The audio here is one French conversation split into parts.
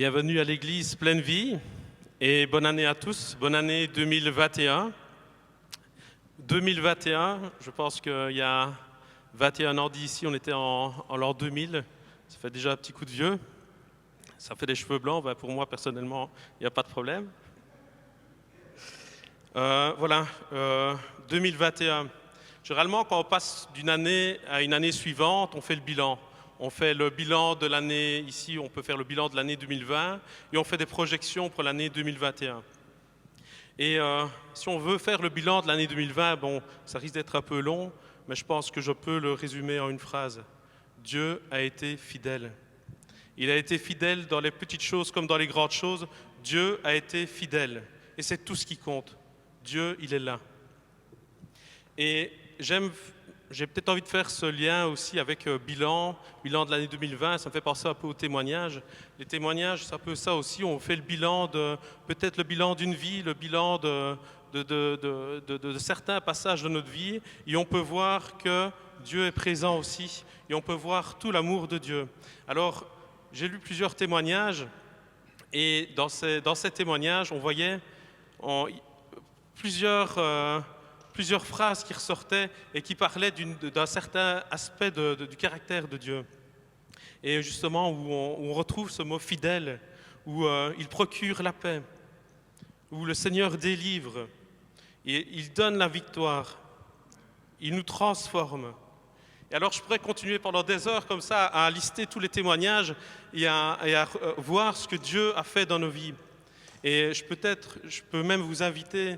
Bienvenue à l'église Pleine Vie et bonne année à tous, bonne année 2021. 2021, je pense qu'il y a 21 ans d'ici, on était en l'an 2000, ça fait déjà un petit coup de vieux, ça fait des cheveux blancs, pour moi personnellement, il n'y a pas de problème. 2021. Généralement, quand on passe d'une année à une année suivante, on fait le bilan. On fait le bilan de l'année, ici on peut faire le bilan de l'année 2020 et on fait des projections pour l'année 2021. Et si on veut faire le bilan de l'année 2020, bon, ça risque d'être un peu long, mais je pense que je peux le résumer en une phrase. Dieu a été fidèle. Il a été fidèle dans les petites choses comme dans les grandes choses. Dieu a été fidèle. Et c'est tout ce qui compte. Dieu, il est là. Et j'ai peut-être envie de faire ce lien aussi avec bilan de l'année 2020, ça me fait penser un peu aux témoignages. Les témoignages, c'est un peu ça aussi, on fait le bilan peut-être le bilan d'une vie, le bilan de certains passages de notre vie, et on peut voir que Dieu est présent aussi, et on peut voir tout l'amour de Dieu. Alors, j'ai lu plusieurs témoignages, et dans ces témoignages, on voyait plusieurs phrases qui ressortaient et qui parlaient d'un certain aspect du caractère de Dieu. Et justement, où on retrouve ce mot fidèle, où il procure la paix, où le Seigneur délivre, et il donne la victoire, il nous transforme. Et alors, je pourrais continuer pendant des heures comme ça à lister tous les témoignages et à voir ce que Dieu a fait dans nos vies. Et je peux même vous inviter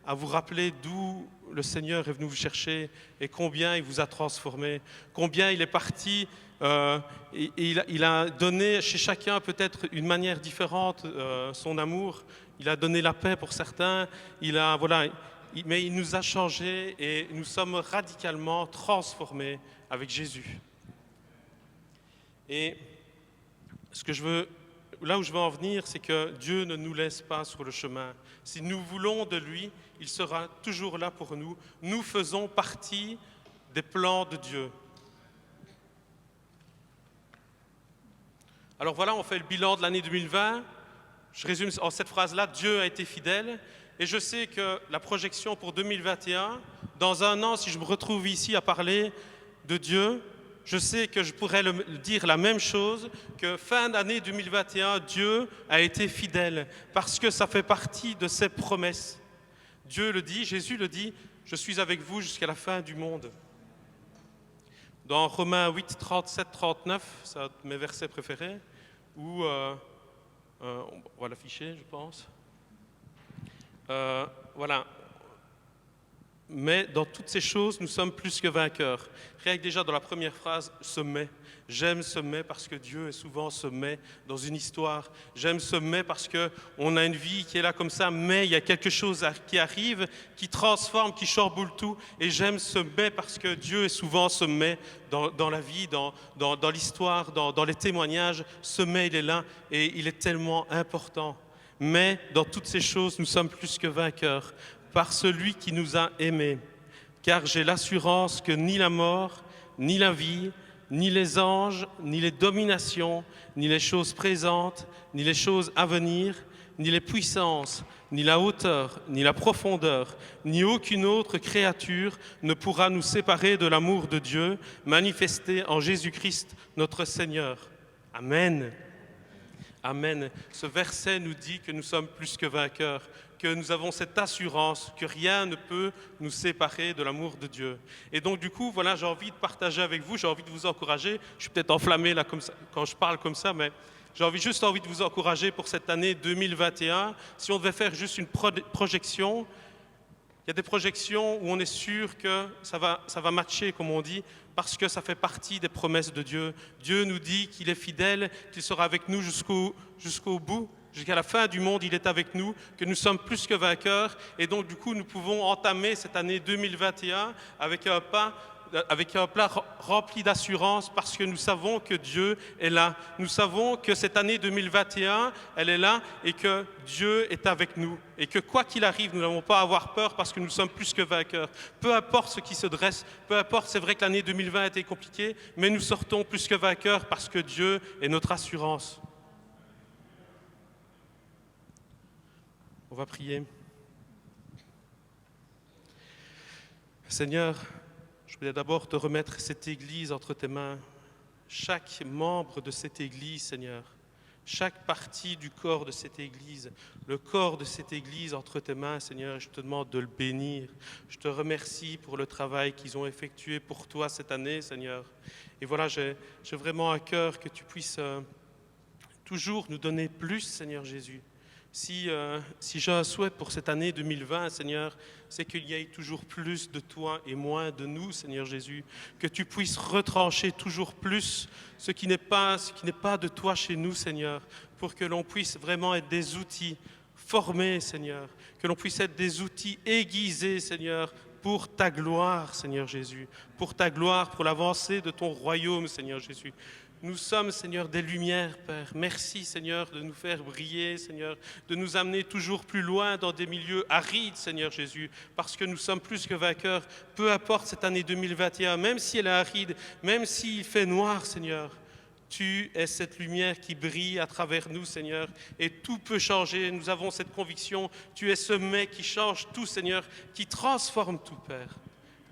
à vous rappeler d'où le Seigneur est venu vous chercher et combien il vous a transformé, combien il est parti et il a donné chez chacun peut-être une manière différente son amour. Il a donné la paix pour certains, mais il nous a changés et nous sommes radicalement transformés avec Jésus. Et là où je veux en venir, c'est que Dieu ne nous laisse pas sur le chemin. Si nous voulons de lui, il sera toujours là pour nous. Nous faisons partie des plans de Dieu. Alors voilà, on fait le bilan de l'année 2020. Je résume en cette phrase-là, Dieu a été fidèle. Et je sais que la projection pour 2021, dans un an, si je me retrouve ici à parler de Dieu, je sais que je pourrais dire la même chose, que fin d'année 2021, Dieu a été fidèle, parce que ça fait partie de ses promesses. Dieu le dit, Jésus le dit, je suis avec vous jusqu'à la fin du monde. Dans Romains 8, 37, 39, c'est un de mes versets préférés, où, on va l'afficher, je pense. Voilà. Mais dans toutes ces choses, nous sommes plus que vainqueurs. Rien que déjà dans la première phrase, ce mais. J'aime ce mais parce que Dieu est souvent ce mais dans une histoire. J'aime ce mais parce qu'on a une vie qui est là comme ça, mais il y a quelque chose qui arrive, qui transforme, qui chamboule tout. Et j'aime ce mais parce que Dieu est souvent ce mais dans la vie, dans l'histoire, dans les témoignages. Ce mais, il est là et il est tellement important. Mais dans toutes ces choses, nous sommes plus que vainqueurs. Par celui qui nous a aimés, car j'ai l'assurance que ni la mort, ni la vie, ni les anges, ni les dominations, ni les choses présentes, ni les choses à venir, ni les puissances, ni la hauteur, ni la profondeur, ni aucune autre créature ne pourra nous séparer de l'amour de Dieu manifesté en Jésus-Christ notre Seigneur. Amen. Amen. Ce verset nous dit que nous sommes plus que vainqueurs, que nous avons cette assurance que rien ne peut nous séparer de l'amour de Dieu. Et donc du coup, voilà, j'ai envie de partager avec vous, j'ai envie de vous encourager. Je suis peut-être enflammé là comme ça, quand je parle comme ça, mais j'ai juste envie de vous encourager pour cette année 2021. Si on devait faire juste une projection, il y a des projections où on est sûr que ça va matcher, comme on dit, parce que ça fait partie des promesses de Dieu. Dieu nous dit qu'il est fidèle, qu'il sera avec nous jusqu'au bout, jusqu'à la fin du monde, il est avec nous, que nous sommes plus que vainqueurs. Et donc, du coup, nous pouvons entamer cette année 2021 avec un plat rempli d'assurance parce que nous savons que Dieu est là. Nous savons que cette année 2021, elle est là et que Dieu est avec nous. Et que quoi qu'il arrive, nous n'avons pas à avoir peur parce que nous sommes plus que vainqueurs. Peu importe ce qui se dresse, peu importe, c'est vrai que l'année 2020 a été compliquée, mais nous sortons plus que vainqueurs parce que Dieu est notre assurance. On va prier. Seigneur, je voulais d'abord te remettre cette Église entre tes mains. Chaque membre de cette Église, Seigneur, chaque partie du corps de cette Église, le corps de cette Église entre tes mains, Seigneur, je te demande de le bénir. Je te remercie pour le travail qu'ils ont effectué pour toi cette année, Seigneur. Et voilà, j'ai vraiment à cœur que tu puisses toujours nous donner plus, Seigneur Jésus. Si j'ai un souhait pour cette année 2020, Seigneur, c'est qu'il y ait toujours plus de toi et moins de nous, Seigneur Jésus. Que tu puisses retrancher toujours plus ce qui n'est pas de toi chez nous, Seigneur, pour que l'on puisse vraiment être des outils formés, Seigneur. Que l'on puisse être des outils aiguisés, Seigneur, pour ta gloire, Seigneur Jésus. Pour ta gloire, pour l'avancée de ton royaume, Seigneur Jésus. Nous sommes, Seigneur, des lumières, Père. Merci, Seigneur, de nous faire briller, Seigneur, de nous amener toujours plus loin dans des milieux arides, Seigneur Jésus, parce que nous sommes plus que vainqueurs. Peu importe cette année 2021, même si elle est aride, même s'il fait noir, Seigneur, tu es cette lumière qui brille à travers nous, Seigneur, et tout peut changer. Nous avons cette conviction. Tu es ce mets qui change tout, Seigneur, qui transforme tout, Père,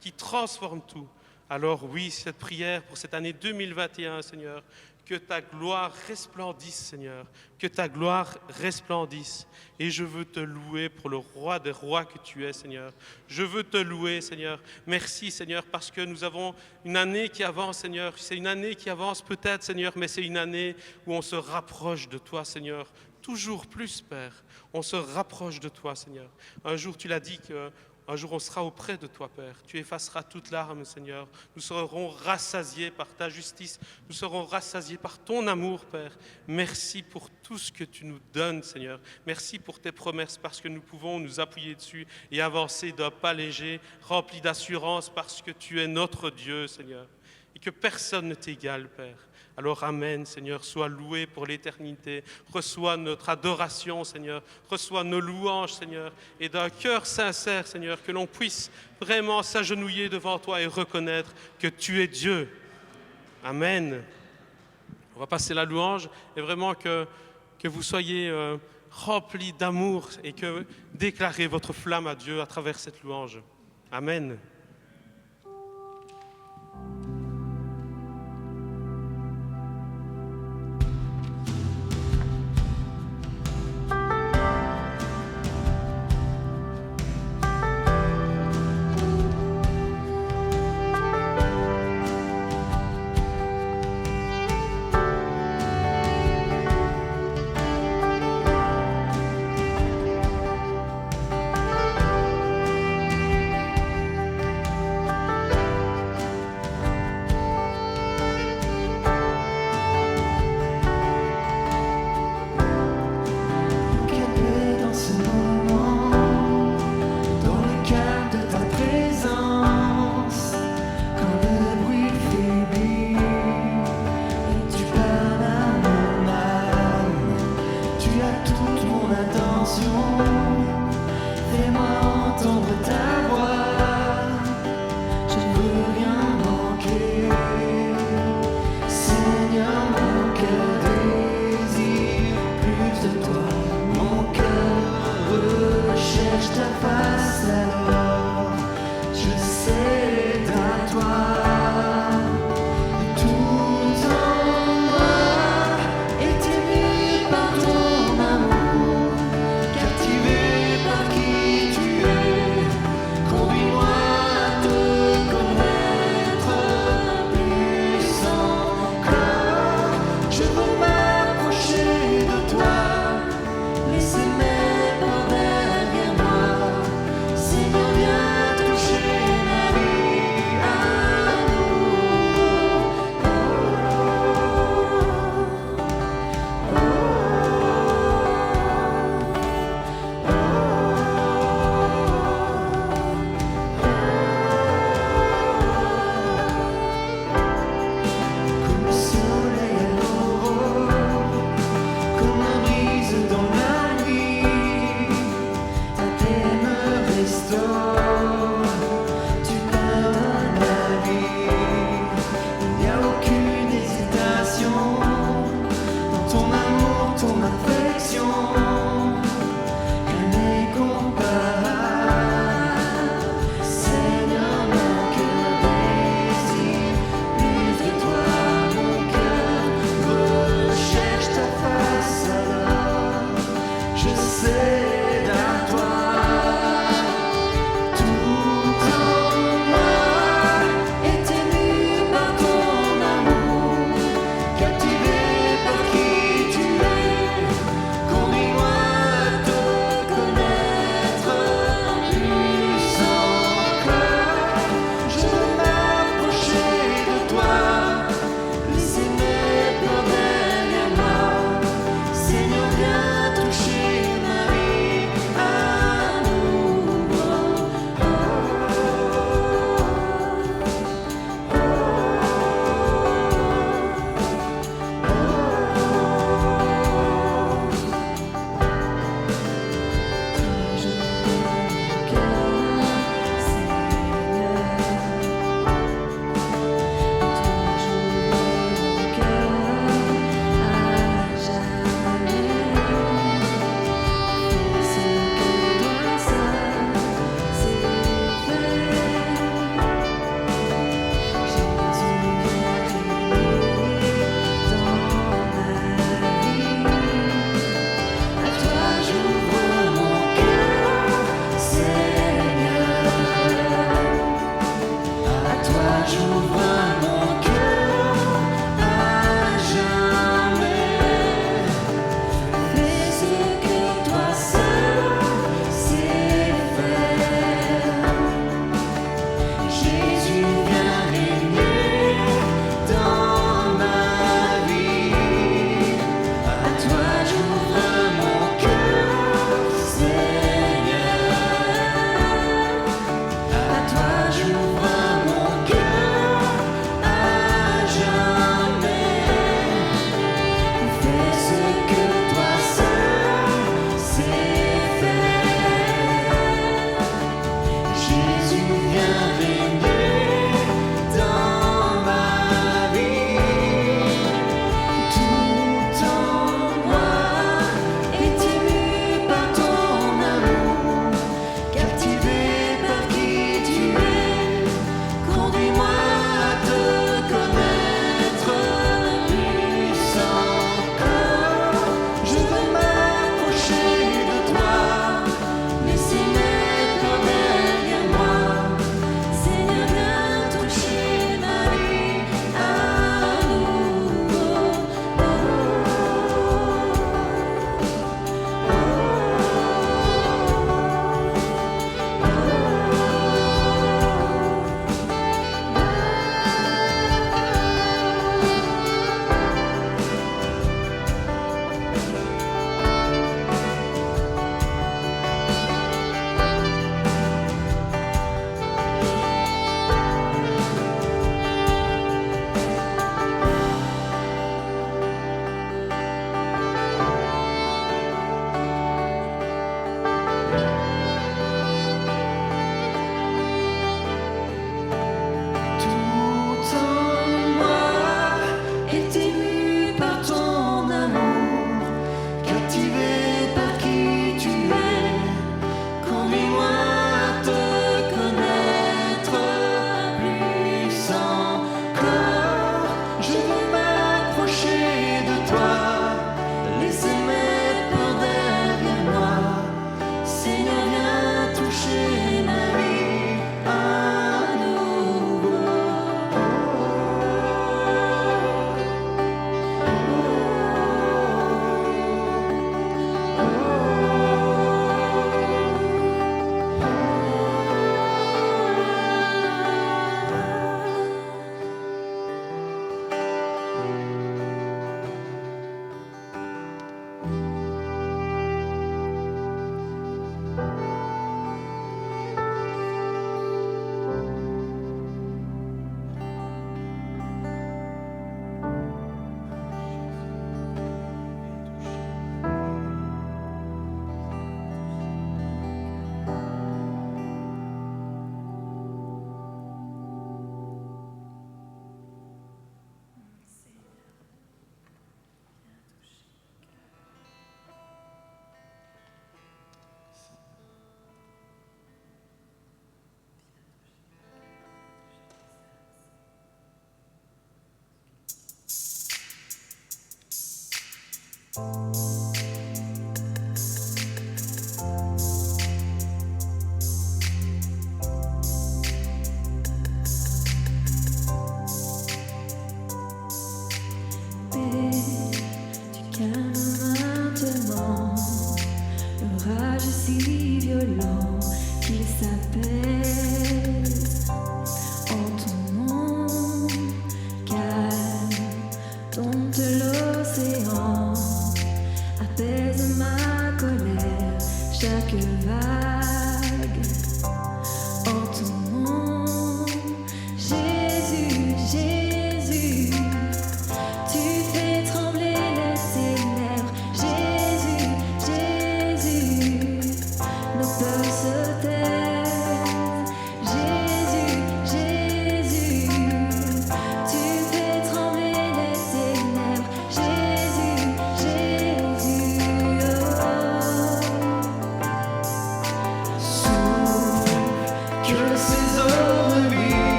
qui transforme tout. Alors oui, cette prière pour cette année 2021, Seigneur, que ta gloire resplendisse, Seigneur, que ta gloire resplendisse. Et je veux te louer pour le roi des rois que tu es, Seigneur. Je veux te louer, Seigneur. Merci, Seigneur, parce que nous avons une année qui avance, Seigneur. C'est une année qui avance peut-être, Seigneur, mais c'est une année où on se rapproche de toi, Seigneur. Toujours plus, Père. On se rapproche de toi, Seigneur. Un jour, tu l'as dit qu'un jour, on sera auprès de toi, Père. Tu effaceras toute larme, Seigneur. Nous serons rassasiés par ta justice. Nous serons rassasiés par ton amour, Père. Merci pour tout ce que tu nous donnes, Seigneur. Merci pour tes promesses, parce que nous pouvons nous appuyer dessus et avancer d'un pas léger, rempli d'assurance, parce que tu es notre Dieu, Seigneur. Et que personne ne t'égale, Père. Alors, Amen, Seigneur, sois loué pour l'éternité. Reçois notre adoration, Seigneur. Reçois nos louanges, Seigneur. Et d'un cœur sincère, Seigneur, que l'on puisse vraiment s'agenouiller devant toi et reconnaître que tu es Dieu. Amen. On va passer la louange et vraiment que vous soyez remplis d'amour et que déclarez votre flamme à Dieu à travers cette louange. Amen.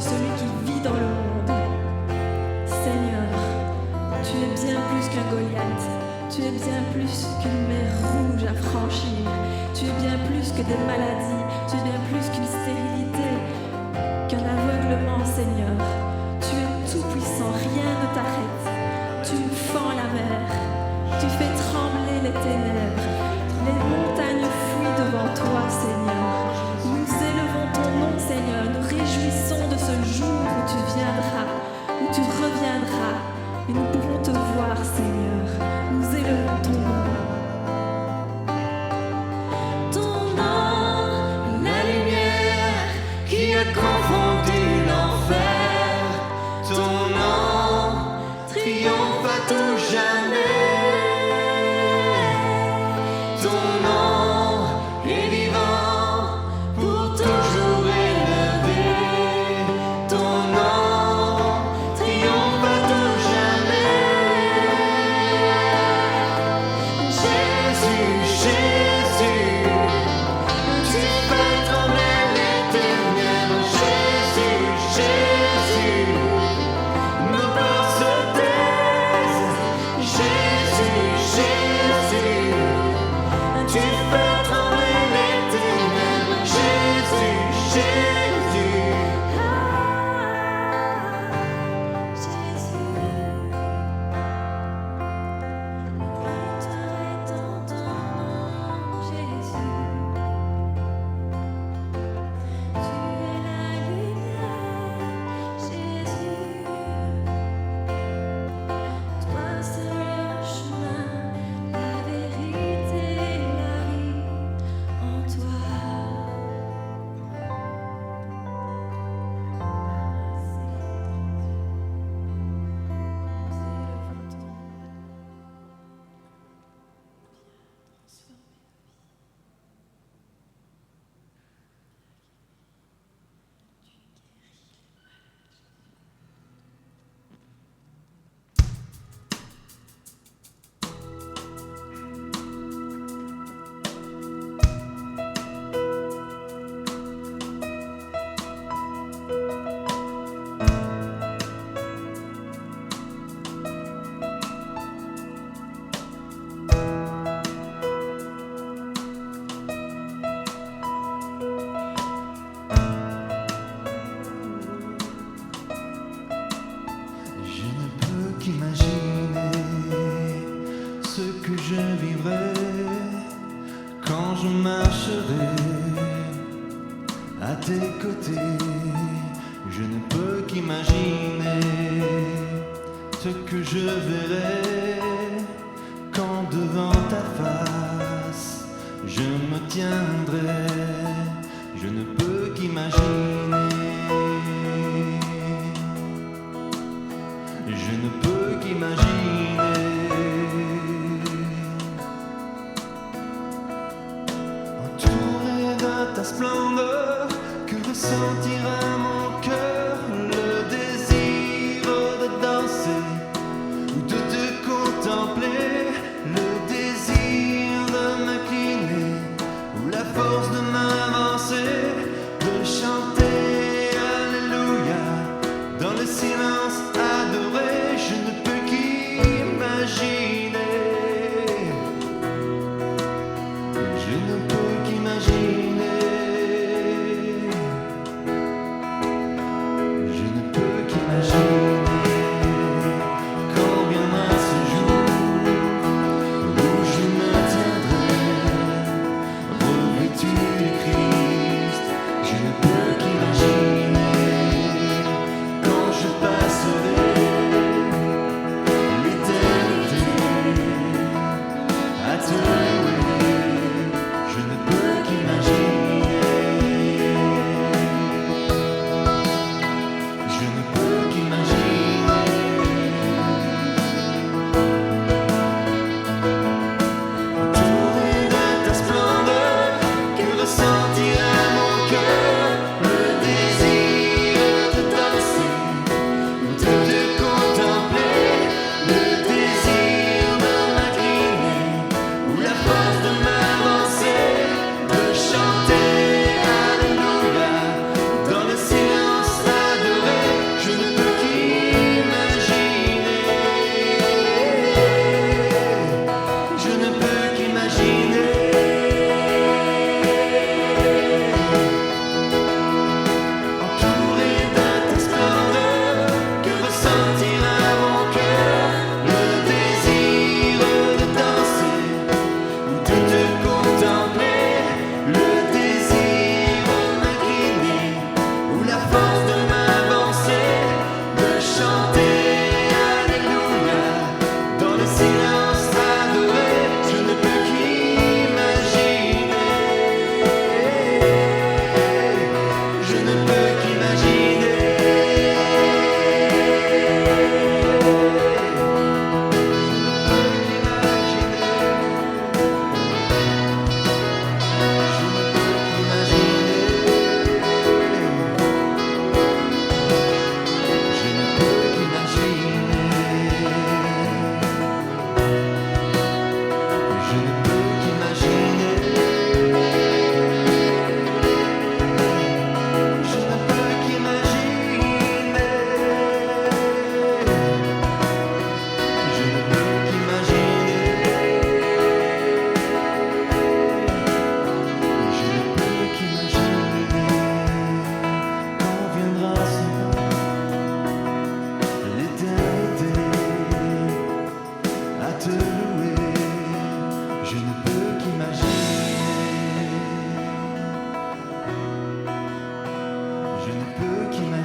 que celui qui vit dans le monde. Seigneur, tu es bien plus qu'un Goliath, tu es bien plus qu'une mer rouge à franchir, tu es bien plus que des maladies, tu es bien plus qu'une stérilité, qu'un aveuglement, Seigneur. Tu es tout puissant, rien ne t'arrête. Tu fends la mer, tu fais trembler les ténèbres, les montagnes fuient devant toi, Seigneur. Nous élevons ton nom, Seigneur, nous réjouissons de ce jour où tu viendras, où tu reviendras, et nous pourrons te voir, Seigneur. Nous élevons ton nom. Ton nom, la lumière qui a confondu l'enfer. Ton nom triomphe à tout jamais. Ton nom est vivant, pour toujours élevé. Ton nom triomphe à tout jamais. Jésus, Jésus, tu fais trembler les ténèbres. Jésus, Jésus, nos peurs se taisent. Jésus, Jésus, tu fais trembler les ténèbres. Jésus, Jésus. Je ne peux qu'imaginer ce que je vivrai quand je marcherai à tes côtés. Je ne peux qu'imaginer ce que je verrai quand devant ta face je me tiendrai. Je ne peux qu'imaginer. Je ne peux qu'imaginer. Entouré de ta splendeur, que ressentira mon cœur, le désir de danser ou de te contempler, le désir de m'incliner ou la force de m'avancer, de chanter Alléluia dans le silence adoré. Je ne peux qu'imaginer. Je ne peux qu'imaginer. Je ne peux qu'imaginer quand viendra ce jour où je me tiendrai revêtu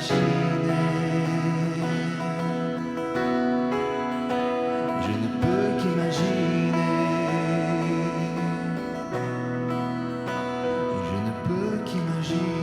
Je ne peux qu'imaginer. Je ne peux qu'imaginer.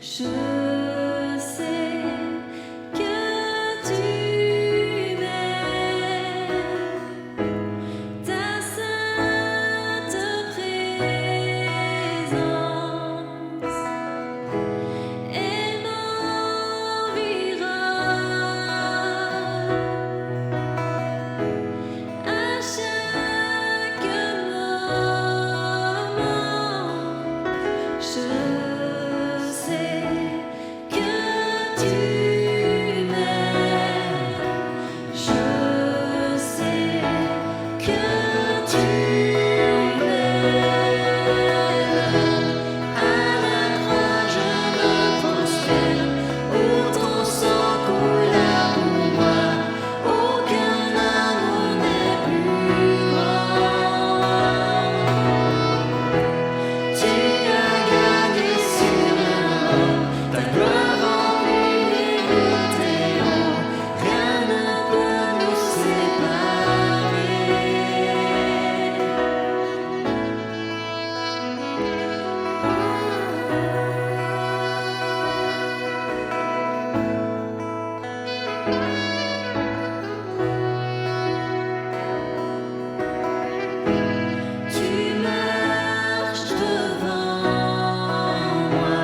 Je sais que tu m'aimes, ta sainte présence, elle m'environne à chaque moment. Je sais que tu m'aimes. Je sais que tu m'aimes. À la croix je me prosterne, au tronçon coula pour moi. Aucun amour n'est plus grand. Tu as gagné sur la mort, ta gloire remplit les lieux très hauts. Rien ne peut nous séparer. Tu marches devant moi,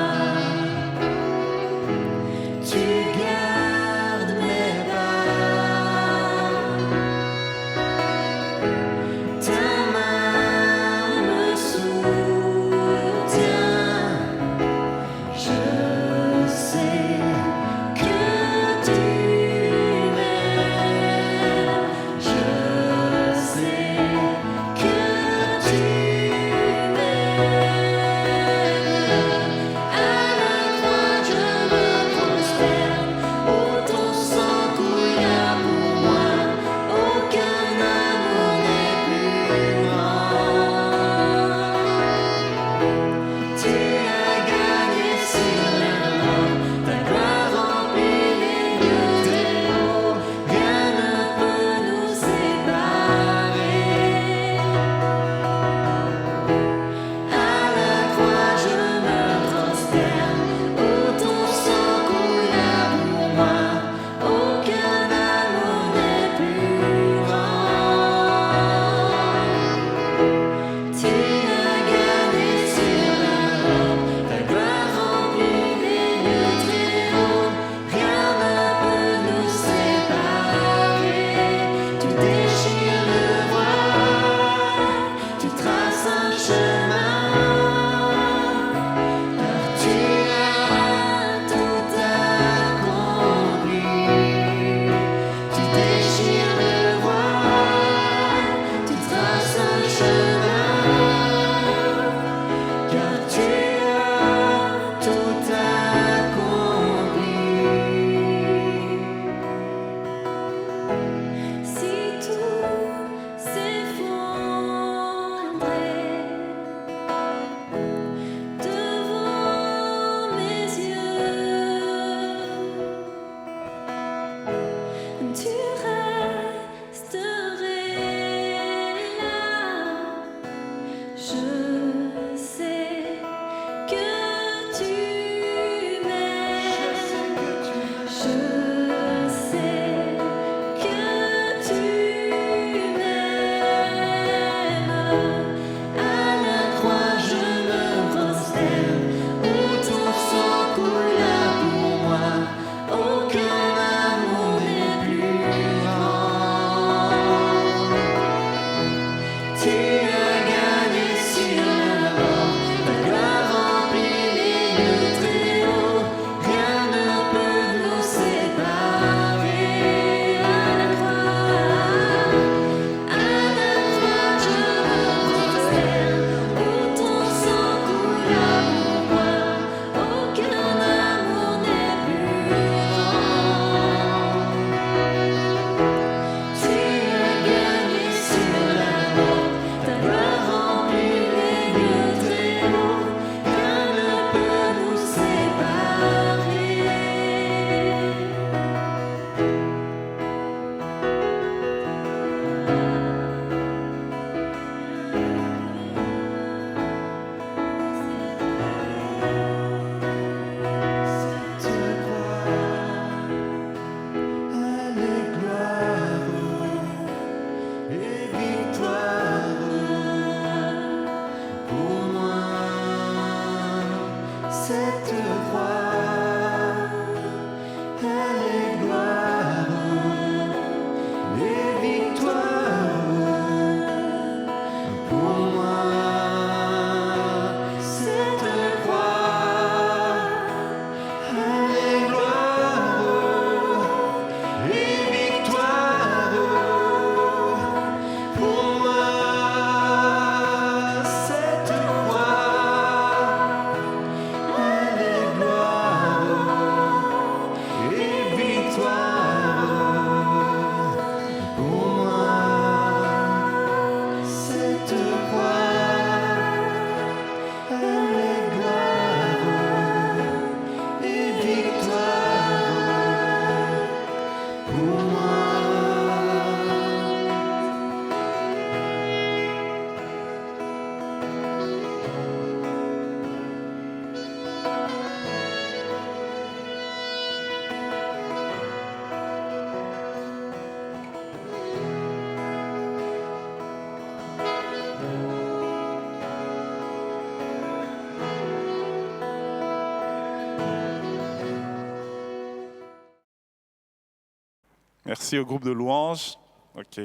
Merci au groupe de louanges. Ok.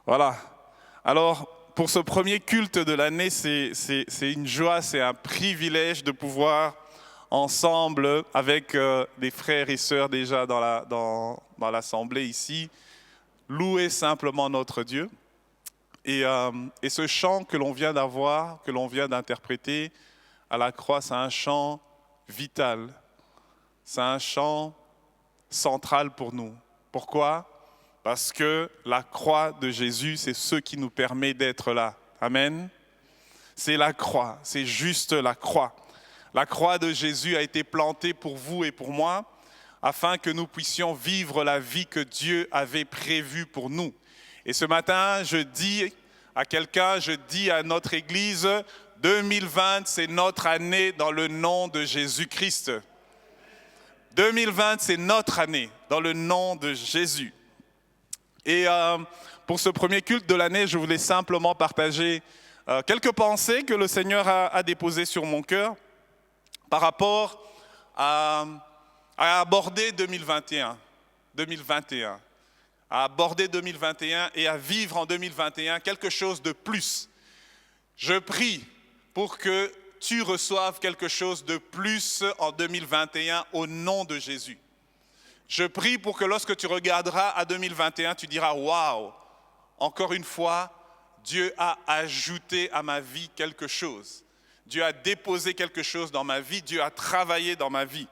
Voilà. Alors, pour ce premier culte de l'année, c'est une joie, c'est un privilège de pouvoir ensemble, avec des frères et sœurs déjà dans l'assemblée ici, louer simplement notre Dieu. Et ce chant que l'on vient d'avoir, que l'on vient d'interpréter à la croix, c'est un chant vital. C'est un chant central pour nous. Pourquoi ? Parce que la croix de Jésus, c'est ce qui nous permet d'être là. Amen. C'est la croix, c'est juste la croix. La croix de Jésus a été plantée pour vous et pour moi, afin que nous puissions vivre la vie que Dieu avait prévue pour nous. Et ce matin, je dis à quelqu'un, je dis à notre Église, 2020, c'est notre année dans le nom de Jésus-Christ. 2020, c'est notre année dans le nom de Jésus. Et pour ce premier culte de l'année, je voulais simplement partager quelques pensées que le Seigneur a déposées sur mon cœur par rapport à aborder 2021, à aborder 2021 et à vivre en 2021 quelque chose de plus. Je prie pour que tu reçoives quelque chose de plus en 2021 au nom de Jésus. Je prie pour que lorsque tu regarderas à 2021, tu diras « Waouh, encore une fois, Dieu a ajouté à ma vie quelque chose. Dieu a déposé quelque chose dans ma vie, Dieu a travaillé dans ma vie. »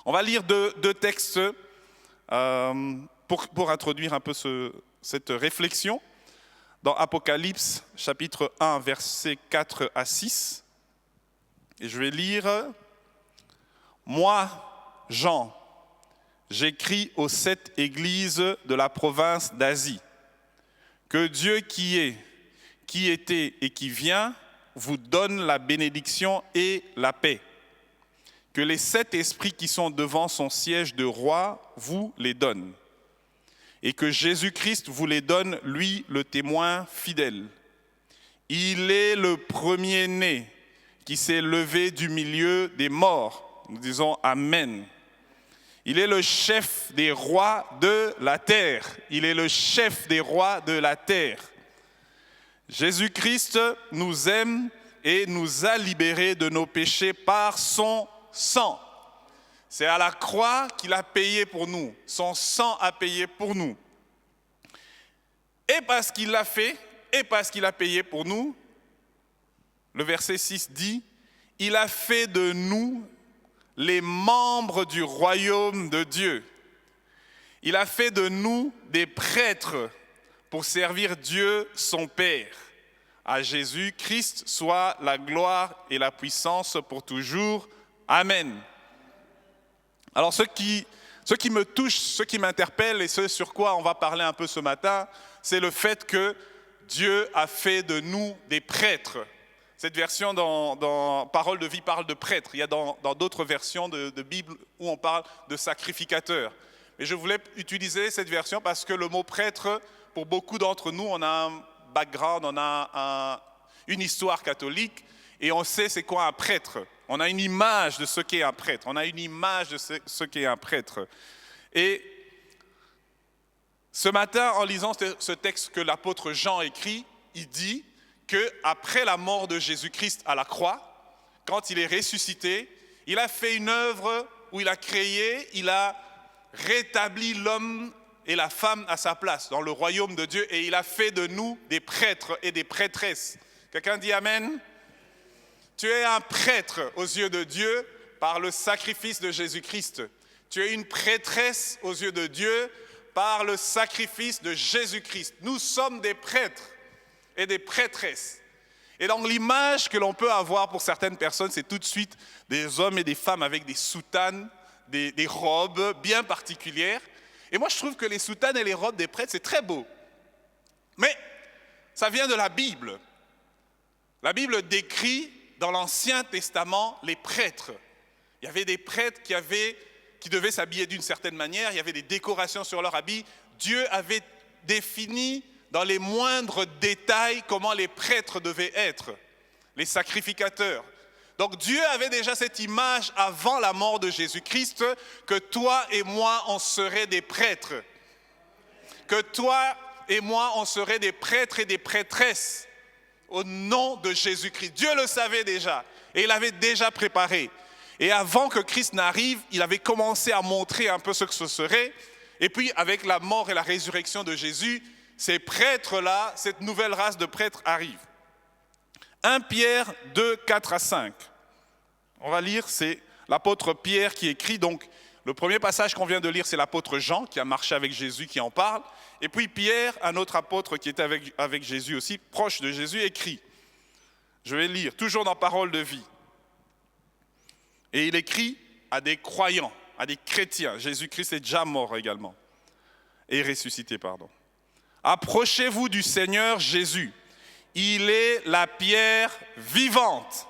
On va lire deux textes pour introduire un peu cette réflexion. Dans Apocalypse, chapitre 1, versets 4 à 6. Et je vais lire « Moi, Jean, j'écris aux 7 églises de la province d'Asie. Que Dieu qui est, qui était et qui vient vous donne la bénédiction et la paix. Que les 7 esprits qui sont devant son siège de roi vous les donnent. Et que Jésus-Christ vous les donne, lui, le témoin fidèle. Il est le premier-né qui s'est levé du milieu des morts. Nous disons Amen. Il est le chef des rois de la terre. Il est le chef des rois de la terre. Jésus-Christ nous aime et nous a libérés de nos péchés par son sang. C'est à la croix qu'il a payé pour nous. Son sang a payé pour nous. Et parce qu'il l'a fait, et parce qu'il a payé pour nous, le verset 6 dit, il a fait de nous les membres du royaume de Dieu. Il a fait de nous des prêtres pour servir Dieu son Père. À Jésus-Christ soit la gloire et la puissance pour toujours. Amen. Alors ce qui me touche, ce qui m'interpelle et ce sur quoi on va parler un peu ce matin, c'est le fait que Dieu a fait de nous des prêtres. Cette version dans Parole de vie parle de prêtre. Il y a dans d'autres versions de Bible où on parle de sacrificateur. Mais je voulais utiliser cette version parce que le mot prêtre, pour beaucoup d'entre nous, on a un background, on a une histoire catholique et on sait c'est quoi un prêtre. On a une image de ce qu'est un prêtre. On a une image de ce qu'est un prêtre. Et ce matin, en lisant ce texte que l'apôtre Jean écrit, il dit qu'après la mort de Jésus-Christ à la croix, quand il est ressuscité, il a fait une œuvre où il a créé, il a rétabli l'homme et la femme à sa place dans le royaume de Dieu et il a fait de nous des prêtres et des prêtresses. Quelqu'un dit Amen? Tu es un prêtre aux yeux de Dieu par le sacrifice de Jésus-Christ. Tu es une prêtresse aux yeux de Dieu par le sacrifice de Jésus-Christ. Nous sommes des prêtres et des prêtresses. Et donc l'image que l'on peut avoir pour certaines personnes, c'est tout de suite des hommes et des femmes avec des soutanes, des robes bien particulières. Et moi je trouve que les soutanes et les robes des prêtres, c'est très beau. Mais ça vient de la Bible. La Bible décrit dans l'Ancien Testament les prêtres. Il y avait des prêtres qui devaient s'habiller d'une certaine manière, il y avait des décorations sur leur habit. Dieu avait défini dans les moindres détails comment les prêtres devaient être, les sacrificateurs. Donc Dieu avait déjà cette image avant la mort de Jésus-Christ, que toi et moi, on serait des prêtres. Que toi et moi, on serait des prêtres et des prêtresses au nom de Jésus-Christ. Dieu le savait déjà et il avait déjà préparé. Et avant que Christ n'arrive, il avait commencé à montrer un peu ce que ce serait. Et puis avec la mort et la résurrection de Jésus, ces prêtres-là, cette nouvelle race de prêtres arrive. 1 Pierre 2, 4 à 5. On va lire, c'est l'apôtre Pierre qui écrit. Donc, le premier passage qu'on vient de lire, c'est l'apôtre Jean qui a marché avec Jésus, qui en parle. Et puis Pierre, un autre apôtre qui était avec Jésus aussi, proche de Jésus, écrit. Je vais lire, toujours dans Parole de vie. Et il écrit à des croyants, à des chrétiens. Jésus-Christ est déjà mort également. Et ressuscité, pardon. Approchez-vous du Seigneur Jésus. Il est la pierre vivante.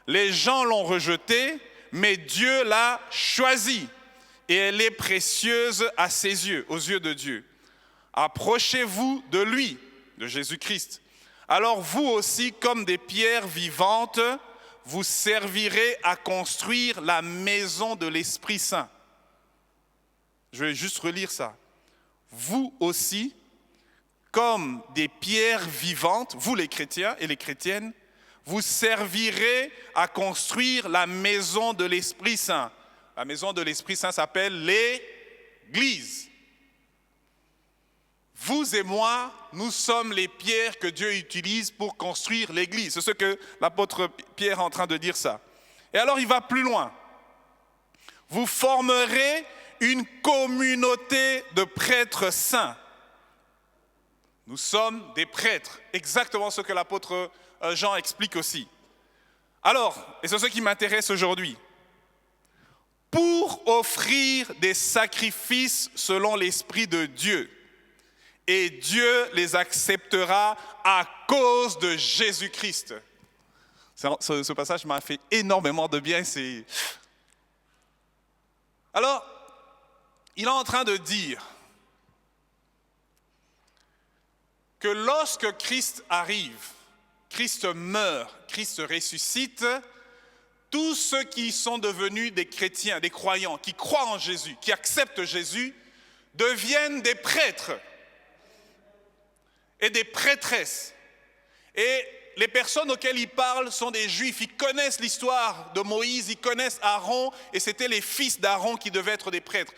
Les gens l'ont rejetée, mais Dieu l'a choisie. Et elle est précieuse à ses yeux, aux yeux de Dieu. Approchez-vous de lui, de Jésus-Christ. Alors vous aussi, comme des pierres vivantes, vous servirez à construire la maison de l'Esprit Saint. Je vais juste relire ça. Vous aussi, comme des pierres vivantes, vous les chrétiens et les chrétiennes, vous servirez à construire la maison de l'Esprit Saint. La maison de l'Esprit Saint s'appelle l'Église. Vous et moi, nous sommes les pierres que Dieu utilise pour construire l'Église. C'est ce que l'apôtre Pierre est en train de dire ça. Et alors il va plus loin. Vous formerez une communauté de prêtres saints. Nous sommes des prêtres, exactement ce que l'apôtre Jean explique aussi. Alors, et c'est ce qui m'intéresse aujourd'hui, pour offrir des sacrifices selon l'Esprit de Dieu, et Dieu les acceptera à cause de Jésus-Christ. Ce passage m'a fait énormément de bien. Alors, il est en train de dire que lorsque Christ arrive, Christ meurt, Christ ressuscite, tous ceux qui sont devenus des chrétiens, des croyants, qui croient en Jésus, qui acceptent Jésus, deviennent des prêtres et des prêtresses. Et les personnes auxquelles il parle sont des juifs, ils connaissent l'histoire de Moïse, ils connaissent Aaron, et c'était les fils d'Aaron qui devaient être des prêtres.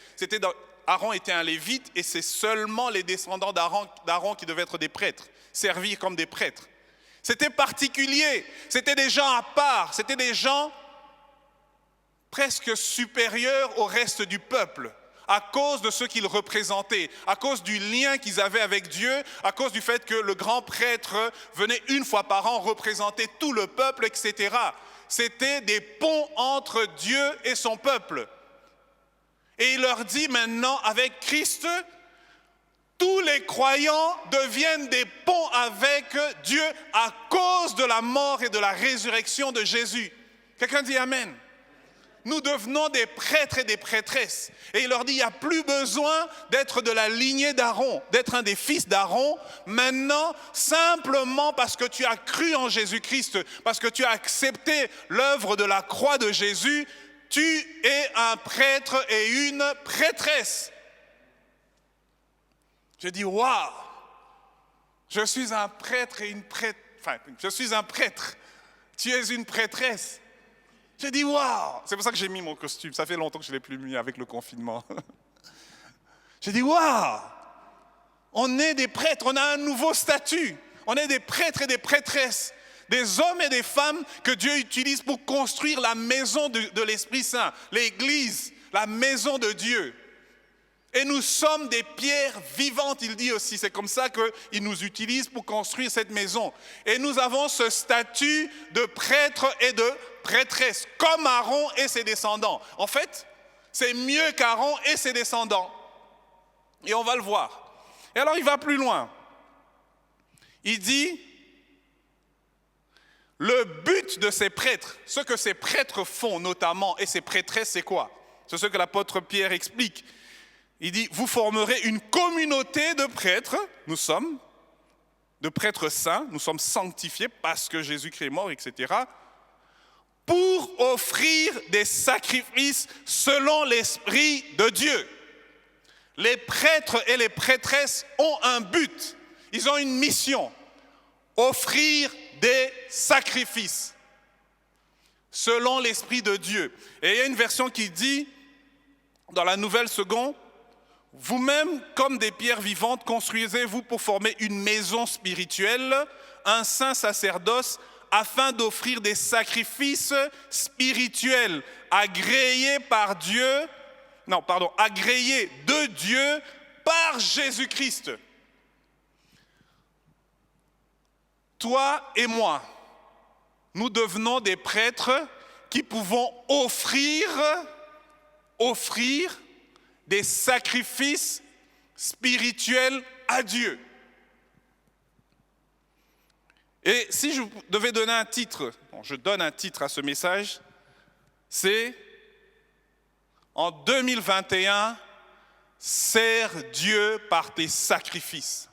Aaron était un lévite, et c'est seulement les descendants d'Aaron qui devaient être des prêtres, servir comme des prêtres. C'était particulier, c'était des gens à part, c'était des gens presque supérieurs au reste du peuple, à cause de ce qu'ils représentaient, à cause du lien qu'ils avaient avec Dieu, à cause du fait que le grand prêtre venait une fois par an représenter tout le peuple, etc. C'était des ponts entre Dieu et son peuple. Et il leur dit maintenant, avec Christ, tous les croyants deviennent des ponts avec Dieu à cause de la mort et de la résurrection de Jésus. Quelqu'un dit Amen. Nous devenons des prêtres et des prêtresses. Et il leur dit, il n'y a plus besoin d'être de la lignée d'Aaron, d'être un des fils d'Aaron. Maintenant, simplement parce que tu as cru en Jésus-Christ, parce que tu as accepté l'œuvre de la croix de Jésus, tu es un prêtre et une prêtresse. Je dis, waouh, je suis un prêtre et une prêtre. Enfin, je suis un prêtre. Tu es une prêtresse. Je dis, waouh, c'est pour ça que j'ai mis mon costume. Ça fait longtemps que je ne l'ai plus mis avec le confinement. Je dis, waouh, on est des prêtres, on a un nouveau statut. On est des prêtres et des prêtresses. Des hommes et des femmes que Dieu utilise pour construire la maison de l'Esprit Saint, l'Église, la maison de Dieu. Et nous sommes des pierres vivantes, il dit aussi. C'est comme ça qu'il nous utilise pour construire cette maison. Et nous avons ce statut de prêtre et de prêtresse, comme Aaron et ses descendants. En fait, c'est mieux qu'Aaron et ses descendants. Et on va le voir. Et alors il va plus loin. Il dit, le but de ces prêtres, ce que ces prêtres font notamment, et ces prêtresses, c'est quoi? C'est ce que l'apôtre Pierre explique. Il dit, vous formerez une communauté de prêtres, nous sommes, de prêtres saints, nous sommes sanctifiés parce que Jésus-Christ est mort, etc., pour offrir des sacrifices selon l'Esprit de Dieu. Les prêtres et les prêtresses ont un but, ils ont une mission, offrir des sacrifices selon l'Esprit de Dieu. Et il y a une version qui dit, dans la Nouvelle Seconde, « Vous-même, comme des pierres vivantes, construisez-vous pour former une maison spirituelle, un saint sacerdoce, afin d'offrir des sacrifices spirituels agréés de Dieu par Jésus-Christ. » Toi et moi, nous devenons des prêtres qui pouvons offrir des sacrifices spirituels à Dieu. Et si je devais donner un titre, je donne un titre à ce message, c'est « En 2021, sers Dieu par tes sacrifices ».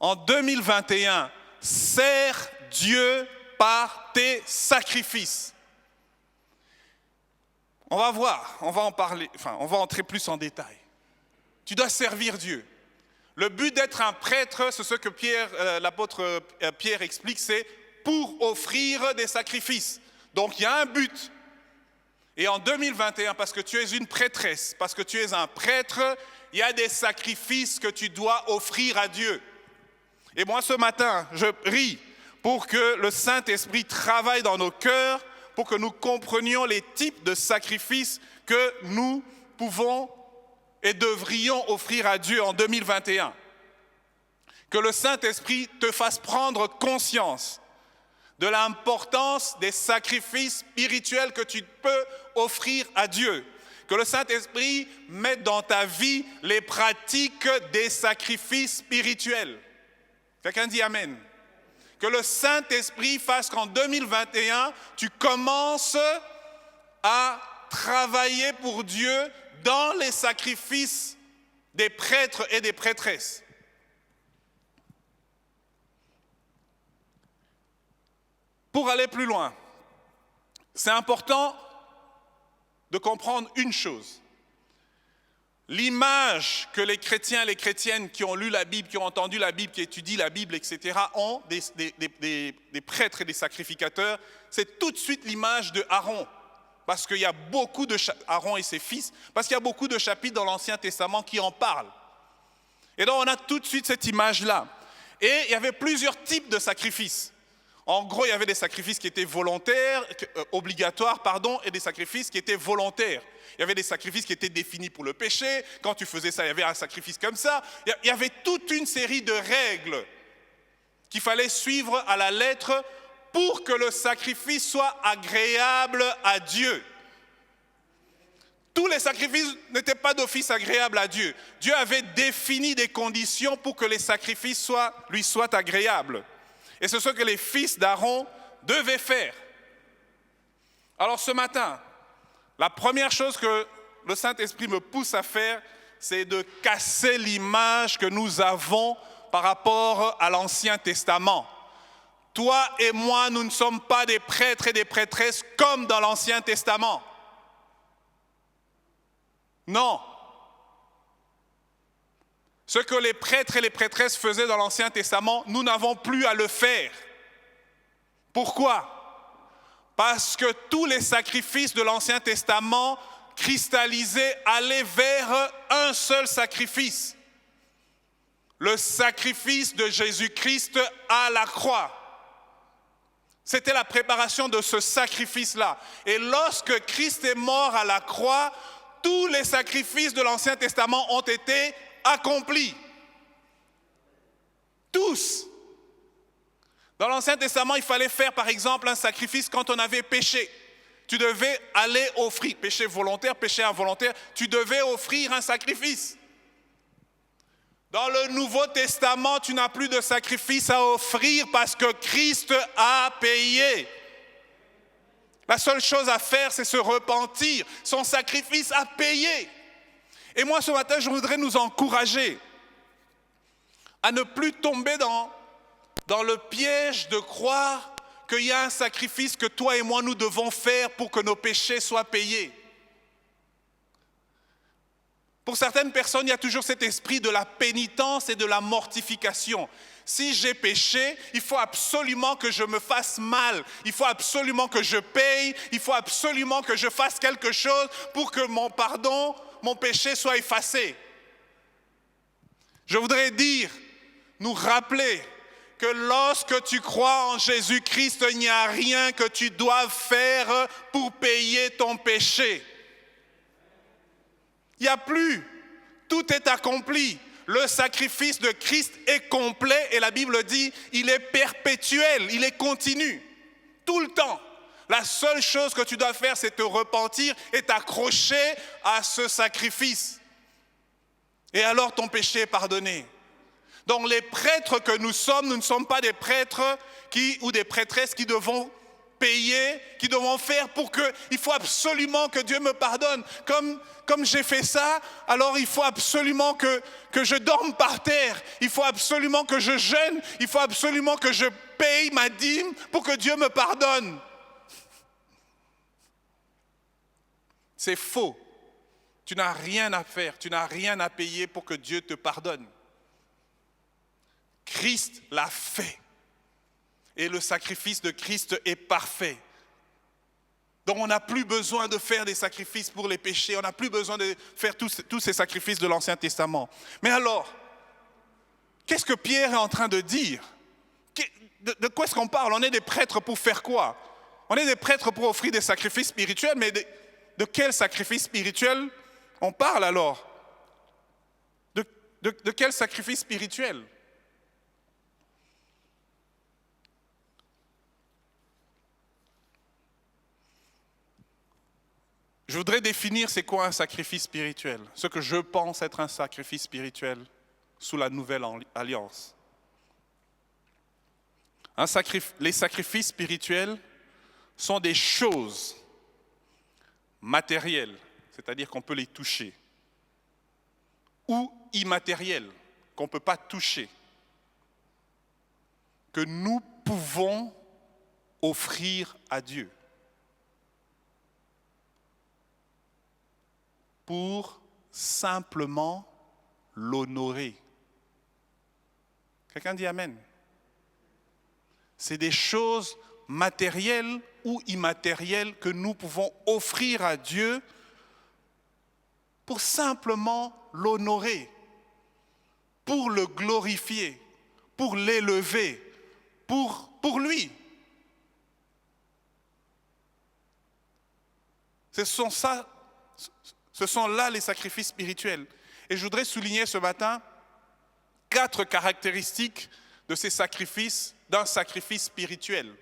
En 2021, sers Dieu par tes sacrifices. On va voir, on va en parler, on va entrer plus en détail. Tu dois servir Dieu. Le but d'être un prêtre, c'est ce que l'apôtre Pierre explique, c'est pour offrir des sacrifices. Donc il y a un but. Et en 2021, parce que tu es une prêtresse, parce que tu es un prêtre, il y a des sacrifices que tu dois offrir à Dieu. Et moi ce matin, je prie pour que le Saint-Esprit travaille dans nos cœurs, pour que nous comprenions les types de sacrifices que nous pouvons et devrions offrir à Dieu en 2021. Que le Saint-Esprit te fasse prendre conscience de l'importance des sacrifices spirituels que tu peux offrir à Dieu. Que le Saint-Esprit mette dans ta vie les pratiques des sacrifices spirituels. Quelqu'un dit Amen. Que le Saint-Esprit fasse qu'en 2021, tu commences à travailler pour Dieu dans les sacrifices des prêtres et des prêtresses. Pour aller plus loin, c'est important de comprendre une chose. L'image que les chrétiens et les chrétiennes qui ont lu la Bible, qui ont entendu la Bible, qui étudient la Bible, etc., ont des prêtres et des sacrificateurs, c'est tout de suite l'image de Aaron. Parce qu'il y a beaucoup de Aaron et ses fils, parce qu'il y a beaucoup de chapitres dans l'Ancien Testament qui en parlent. Et donc on a tout de suite cette image-là. Et il y avait plusieurs types de sacrifices. En gros, il y avait des sacrifices qui étaient obligatoires, et des sacrifices qui étaient volontaires. Il y avait des sacrifices qui étaient définis pour le péché. Quand tu faisais ça, il y avait un sacrifice comme ça. Il y avait toute une série de règles qu'il fallait suivre à la lettre pour que le sacrifice soit agréable à Dieu. Tous les sacrifices n'étaient pas d'office agréables à Dieu. Dieu avait défini des conditions pour que les sacrifices lui soient agréables. Et c'est ce que les fils d'Aaron devaient faire. Alors ce matin, la première chose que le Saint-Esprit me pousse à faire, c'est de casser l'image que nous avons par rapport à l'Ancien Testament. Toi et moi, nous ne sommes pas des prêtres et des prêtresses comme dans l'Ancien Testament. Non. Ce que les prêtres et les prêtresses faisaient dans l'Ancien Testament, nous n'avons plus à le faire. Pourquoi? Parce que tous les sacrifices de l'Ancien Testament cristallisés allaient vers un seul sacrifice. Le sacrifice de Jésus-Christ à la croix. C'était la préparation de ce sacrifice-là. Et lorsque Christ est mort à la croix, tous les sacrifices de l'Ancien Testament ont été accomplis. Tous. Dans l'Ancien Testament, il fallait faire par exemple un sacrifice quand on avait péché. Tu devais aller offrir, péché volontaire, péché involontaire, tu devais offrir un sacrifice. Dans le Nouveau Testament, tu n'as plus de sacrifice à offrir parce que Christ a payé. La seule chose à faire, c'est se repentir. Son sacrifice a payé. Et moi, ce matin, je voudrais nous encourager à ne plus tomber dans le piège de croire qu'il y a un sacrifice que toi et moi nous devons faire pour que nos péchés soient payés. Pour certaines personnes, il y a toujours cet esprit de la pénitence et de la mortification. Si j'ai péché, il faut absolument que je me fasse mal, il faut absolument que je paye, il faut absolument que je fasse quelque chose pour que mon pardon, mon péché soit effacé. Je voudrais nous rappeler que lorsque tu crois en Jésus-Christ, il n'y a rien que tu doives faire pour payer ton péché. Il n'y a plus. Tout est accompli. Le sacrifice de Christ est complet et la Bible dit, il est perpétuel, il est continu. Tout le temps. La seule chose que tu dois faire, c'est te repentir et t'accrocher à ce sacrifice. Et alors ton péché est pardonné. Donc les prêtres que nous ne sommes pas des prêtres ou des prêtresses qui devons payer, qui devons faire pour que, il faut absolument que Dieu me pardonne. Comme j'ai fait ça, alors il faut absolument que je dorme par terre, il faut absolument que je jeûne, il faut absolument que je paye ma dîme pour que Dieu me pardonne. C'est faux. Tu n'as rien à faire, tu n'as rien à payer pour que Dieu te pardonne. Christ l'a fait. Et le sacrifice de Christ est parfait. Donc on n'a plus besoin de faire des sacrifices pour les péchés, on n'a plus besoin de faire tous ces sacrifices de l'Ancien Testament. Mais alors, qu'est-ce que Pierre est en train de dire? De quoi est-ce qu'on parle? On est des prêtres pour faire quoi? On est des prêtres pour offrir des sacrifices spirituels, mais de quel sacrifice spirituel on parle alors? De quel sacrifice spirituel? Je voudrais définir c'est quoi un sacrifice spirituel, ce que je pense être un sacrifice spirituel sous la nouvelle alliance. Les sacrifices spirituels sont des choses matérielles, c'est-à-dire qu'on peut les toucher, ou immatérielles, qu'on ne peut pas toucher, que nous pouvons offrir à Dieu. Pour simplement l'honorer. Quelqu'un dit Amen. C'est des choses matérielles ou immatérielles que nous pouvons offrir à Dieu pour simplement l'honorer, pour le glorifier, pour l'élever, pour lui. Ce sont là les sacrifices spirituels. Et je voudrais souligner ce matin 4 caractéristiques de ces sacrifices, d'un sacrifice spirituel,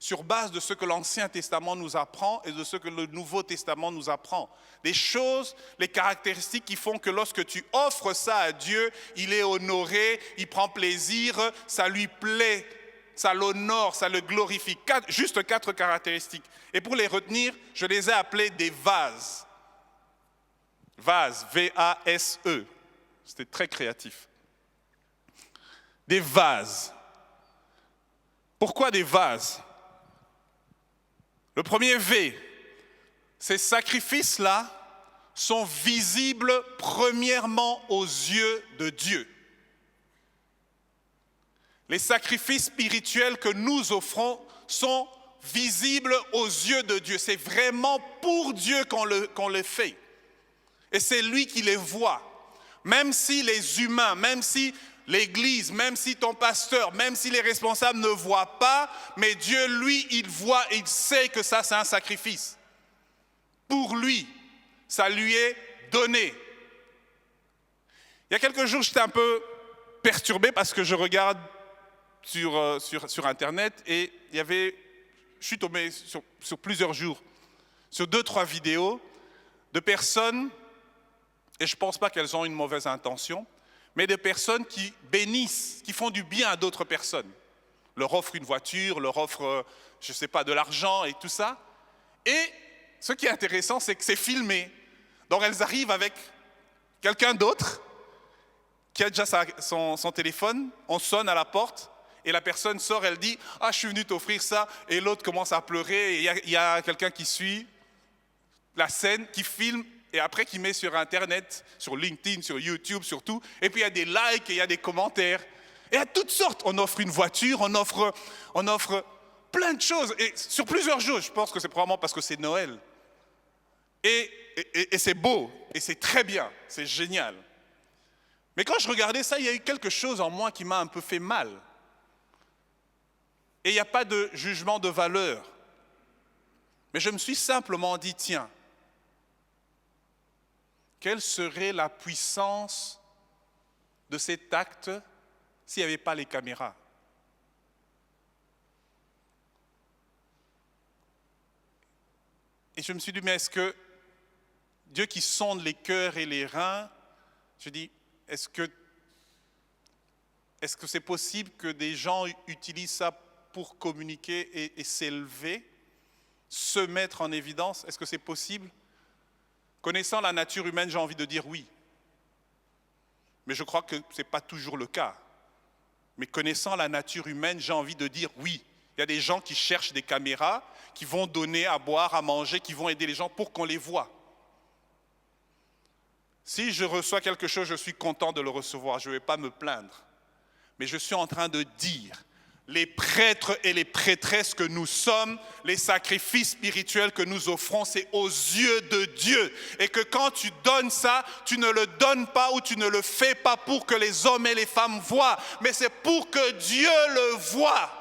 sur base de ce que l'Ancien Testament nous apprend et de ce que le Nouveau Testament nous apprend. Des choses, les caractéristiques qui font que lorsque tu offres ça à Dieu, il est honoré, il prend plaisir, ça lui plaît, ça l'honore, ça le glorifie. Juste 4 caractéristiques. Et pour les retenir, je les ai appelées des vases. Vase, V-A-S-E. C'était très créatif. Des vases. Pourquoi des vases? Le premier V, ces sacrifices-là sont visibles premièrement aux yeux de Dieu. Les sacrifices spirituels que nous offrons sont visibles aux yeux de Dieu. C'est vraiment pour Dieu qu'on le fait. Et c'est lui qui les voit. Même si les humains, même si l'Église, même si ton pasteur, même si les responsables ne voient pas, mais Dieu, lui, il voit et il sait que ça, c'est un sacrifice. Pour lui, ça lui est donné. Il y a quelques jours, j'étais un peu perturbé parce que je regarde sur Internet et je suis tombé sur plusieurs jours, sur 2-3 vidéos de personnes. Et je ne pense pas qu'elles ont une mauvaise intention, mais des personnes qui bénissent, qui font du bien à d'autres personnes. Leur offrent une voiture, leur offrent, je ne sais pas, de l'argent et tout ça. Et ce qui est intéressant, c'est que c'est filmé. Donc elles arrivent avec quelqu'un d'autre qui a déjà son téléphone, on sonne à la porte, Et la personne sort, elle dit « Ah, je suis venu t'offrir ça ». Et l'autre commence à pleurer. Et il y a quelqu'un qui suit la scène, qui filme, et après qui met sur Internet, sur LinkedIn, sur YouTube, sur tout. Et puis il y a des likes et il y a des commentaires. Et à toutes sortes. On offre une voiture, on offre plein de choses. Et sur plusieurs jours, je pense que c'est probablement parce que c'est Noël. Et c'est beau, et c'est très bien, c'est génial. Mais quand je regardais ça, il y a eu quelque chose en moi qui m'a un peu fait mal. Et il n'y a pas de jugement de valeur. Mais je me suis simplement dit, tiens, quelle serait la puissance de cet acte s'il n'y avait pas les caméras? Et je me suis dit, mais est-ce que Dieu qui sonde les cœurs et les reins, je dis, est-ce que c'est possible que des gens utilisent ça pour communiquer et s'élever, se mettre en évidence? Est-ce que c'est possible? Connaissant la nature humaine, j'ai envie de dire oui. Mais je crois que ce n'est pas toujours le cas. Mais connaissant la nature humaine, j'ai envie de dire oui. Il y a des gens qui cherchent des caméras, qui vont donner à boire, à manger, qui vont aider les gens pour qu'on les voie. Si je reçois quelque chose, je suis content de le recevoir, je ne vais pas me plaindre. Mais je suis en train de dire, les prêtres et les prêtresses que nous sommes, les sacrifices spirituels que nous offrons, c'est aux yeux de Dieu. Et que quand tu donnes ça, tu ne le donnes pas ou tu ne le fais pas pour que les hommes et les femmes voient, mais c'est pour que Dieu le voie.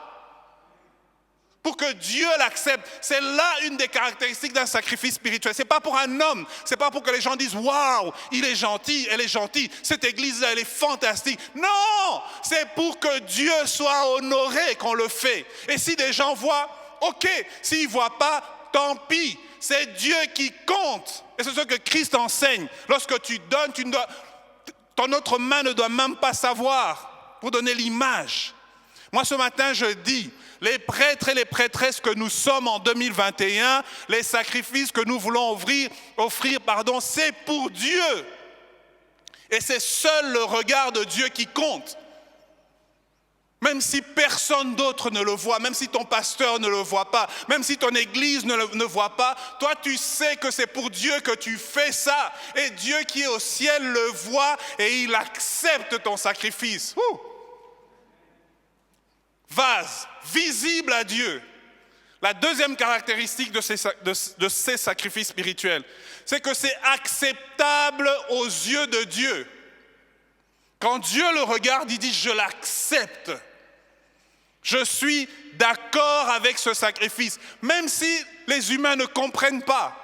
Pour que Dieu l'accepte. C'est là une des caractéristiques d'un sacrifice spirituel. Ce n'est pas pour un homme. Ce n'est pas pour que les gens disent « Waouh, il est gentil, elle est gentille, cette église-là, elle est fantastique ». Non, c'est pour que Dieu soit honoré qu'on le fait. Et si des gens voient, ok. S'ils ne voient pas, tant pis. C'est Dieu qui compte. Et c'est ce que Christ enseigne. Lorsque tu donnes, ton autre main ne doit même pas savoir pour donner l'image. Moi, ce matin, je dis, les prêtres et les prêtresses que nous sommes en 2021, les sacrifices que nous voulons offrir, c'est pour Dieu. Et c'est seul le regard de Dieu qui compte. Même si personne d'autre ne le voit, même si ton pasteur ne le voit pas, même si ton église ne voit pas, toi tu sais que c'est pour Dieu que tu fais ça. Et Dieu qui est au ciel le voit et il accepte ton sacrifice. Vase, visible à Dieu. La deuxième caractéristique de ces sacrifices spirituels, c'est que c'est acceptable aux yeux de Dieu. Quand Dieu le regarde, il dit « je l'accepte ». Je suis d'accord avec ce sacrifice, même si les humains ne comprennent pas.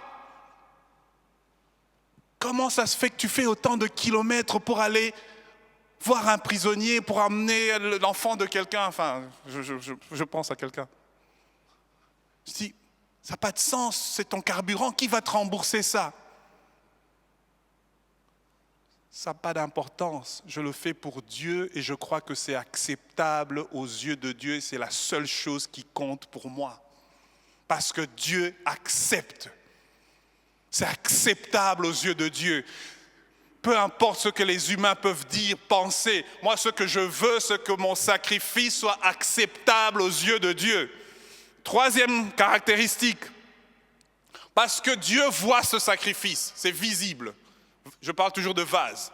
Comment ça se fait que tu fais autant de kilomètres pour aller voir un prisonnier, pour amener l'enfant de quelqu'un? Enfin, je pense à quelqu'un. Je dis, ça n'a pas de sens, c'est ton carburant, qui va te rembourser ça? Ça n'a pas d'importance, je le fais pour Dieu et je crois que c'est acceptable aux yeux de Dieu et c'est la seule chose qui compte pour moi. Parce que Dieu accepte. C'est acceptable aux yeux de Dieu. Peu importe ce que les humains peuvent dire, penser, moi ce que je veux, c'est que mon sacrifice soit acceptable aux yeux de Dieu. Troisième caractéristique, parce que Dieu voit ce sacrifice, c'est visible. Je parle toujours de vase.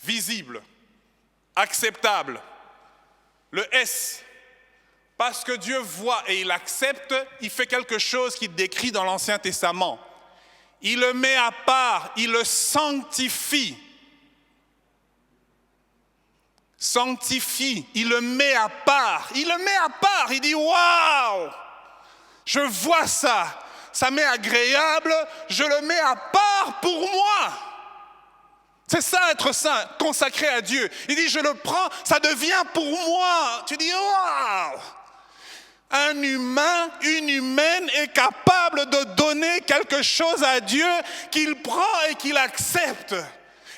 Visible, acceptable. Le S, parce que Dieu voit et il accepte, il fait quelque chose qu'il décrit dans l'Ancien Testament. Il le met à part, il le sanctifie. Sanctifie, il le met à part. Il le met à part, il dit « Waouh, je vois ça, ça m'est agréable, je le mets à part pour moi. » C'est ça être saint, consacré à Dieu. Il dit, je le prends, ça devient pour moi. Tu dis, waouh! Un humain, une humaine est capable de donner quelque chose à Dieu qu'il prend et qu'il accepte.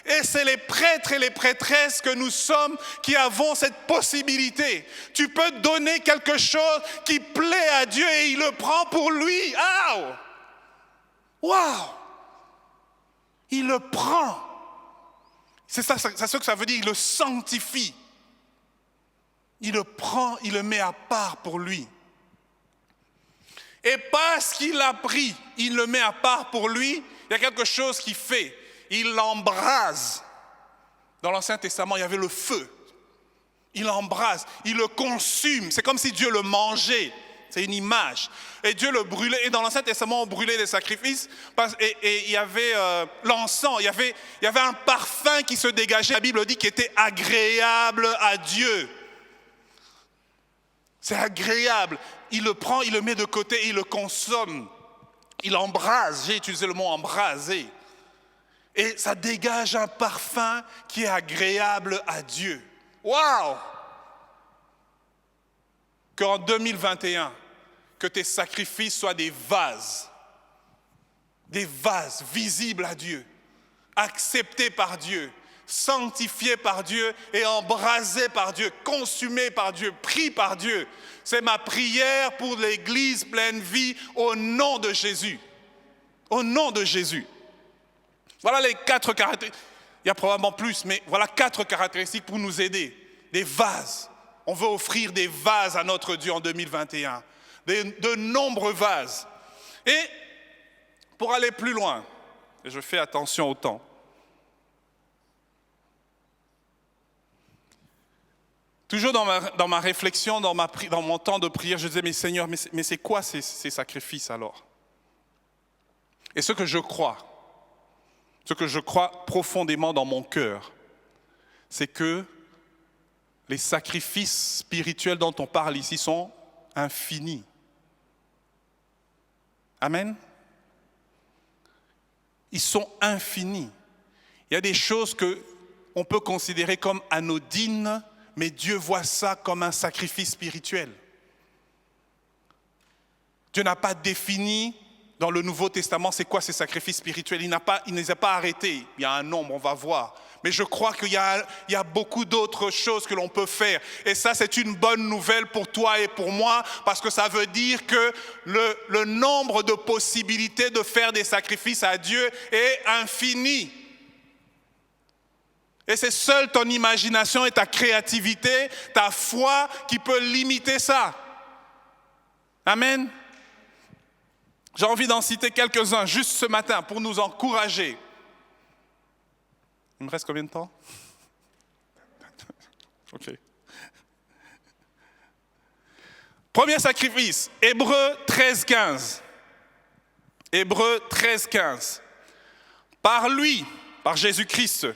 Et c'est les prêtres et les prêtresses que nous sommes qui avons cette possibilité. Tu peux donner quelque chose qui plaît à Dieu et il le prend pour lui. Waouh! Il le prend. C'est ce que ça veut dire, il le sanctifie. il le prend, il le met à part pour lui. Et parce qu'il l'a pris, il le met à part pour lui, il y a quelque chose qu'il fait. Il l'embrase. Dans l'Ancien Testament, il y avait le feu. Il l'embrase, il le consume. C'est comme si Dieu le mangeait. C'est une image. Et Dieu le brûlait. Et dans l'Ancien Testament, on brûlait des sacrifices. Et il y avait l'encens, il y avait un parfum qui se dégageait. La Bible dit qu'il était agréable à Dieu. C'est agréable. Il le prend, il le met de côté et il le consomme. Il embrase. J'ai utilisé le mot embraser. Et ça dégage un parfum qui est agréable à Dieu. Waouh! Qu'en 2021, que tes sacrifices soient des vases visibles à Dieu, acceptés par Dieu, sanctifiés par Dieu et embrasés par Dieu, consumés par Dieu, pris par Dieu. C'est ma prière pour l'Église pleine vie au nom de Jésus. Au nom de Jésus. Voilà les 4 caractéristiques. Il y a probablement plus, mais voilà 4 caractéristiques pour nous aider. Des vases. On veut offrir des vases à notre Dieu en 2021. De nombreux vases. Et pour aller plus loin, et je fais attention au temps, toujours dans ma réflexion, dans mon temps de prière, je disais, mais Seigneur, mais c'est quoi ces sacrifices alors? Et ce que je crois profondément dans mon cœur, c'est que les sacrifices spirituels dont on parle ici sont infinis. Amen. Ils sont infinis. Il y a des choses qu'on peut considérer comme anodines, mais Dieu voit ça comme un sacrifice spirituel. Dieu n'a pas défini dans le Nouveau Testament c'est quoi ces sacrifices spirituels. Il ne les a pas arrêtés. Il y a un nombre, on va voir. Mais je crois qu'il y a beaucoup d'autres choses que l'on peut faire. Et ça, c'est une bonne nouvelle pour toi et pour moi, parce que ça veut dire que le nombre de possibilités de faire des sacrifices à Dieu est infini. Et c'est seule ton imagination et ta créativité, ta foi qui peut limiter ça. Amen. J'ai envie d'en citer quelques-uns juste ce matin pour nous encourager. Il me reste combien de temps? Ok. Premier sacrifice, Hébreux 13:15. Hébreux 13:15. Par lui, par Jésus-Christ,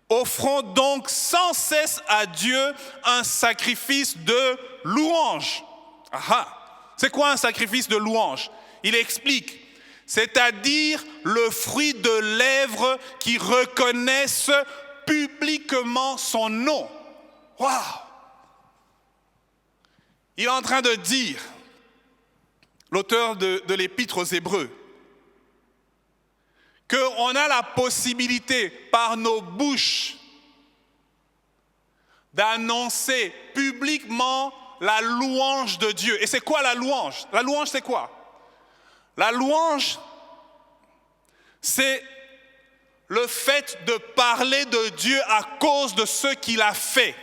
offrons donc sans cesse à Dieu un sacrifice de louange. C'est quoi un sacrifice de louange? Il explique, c'est-à-dire le fruit de lèvres qui reconnaissent publiquement son nom. Waouh! Il est en train de dire, l'auteur de l'épître aux Hébreux, qu'on a la possibilité par nos bouches d'annoncer publiquement la louange de Dieu. Et c'est quoi la louange? La louange, c'est quoi? La louange, c'est le fait de parler de Dieu à cause de ce qu'il a fait.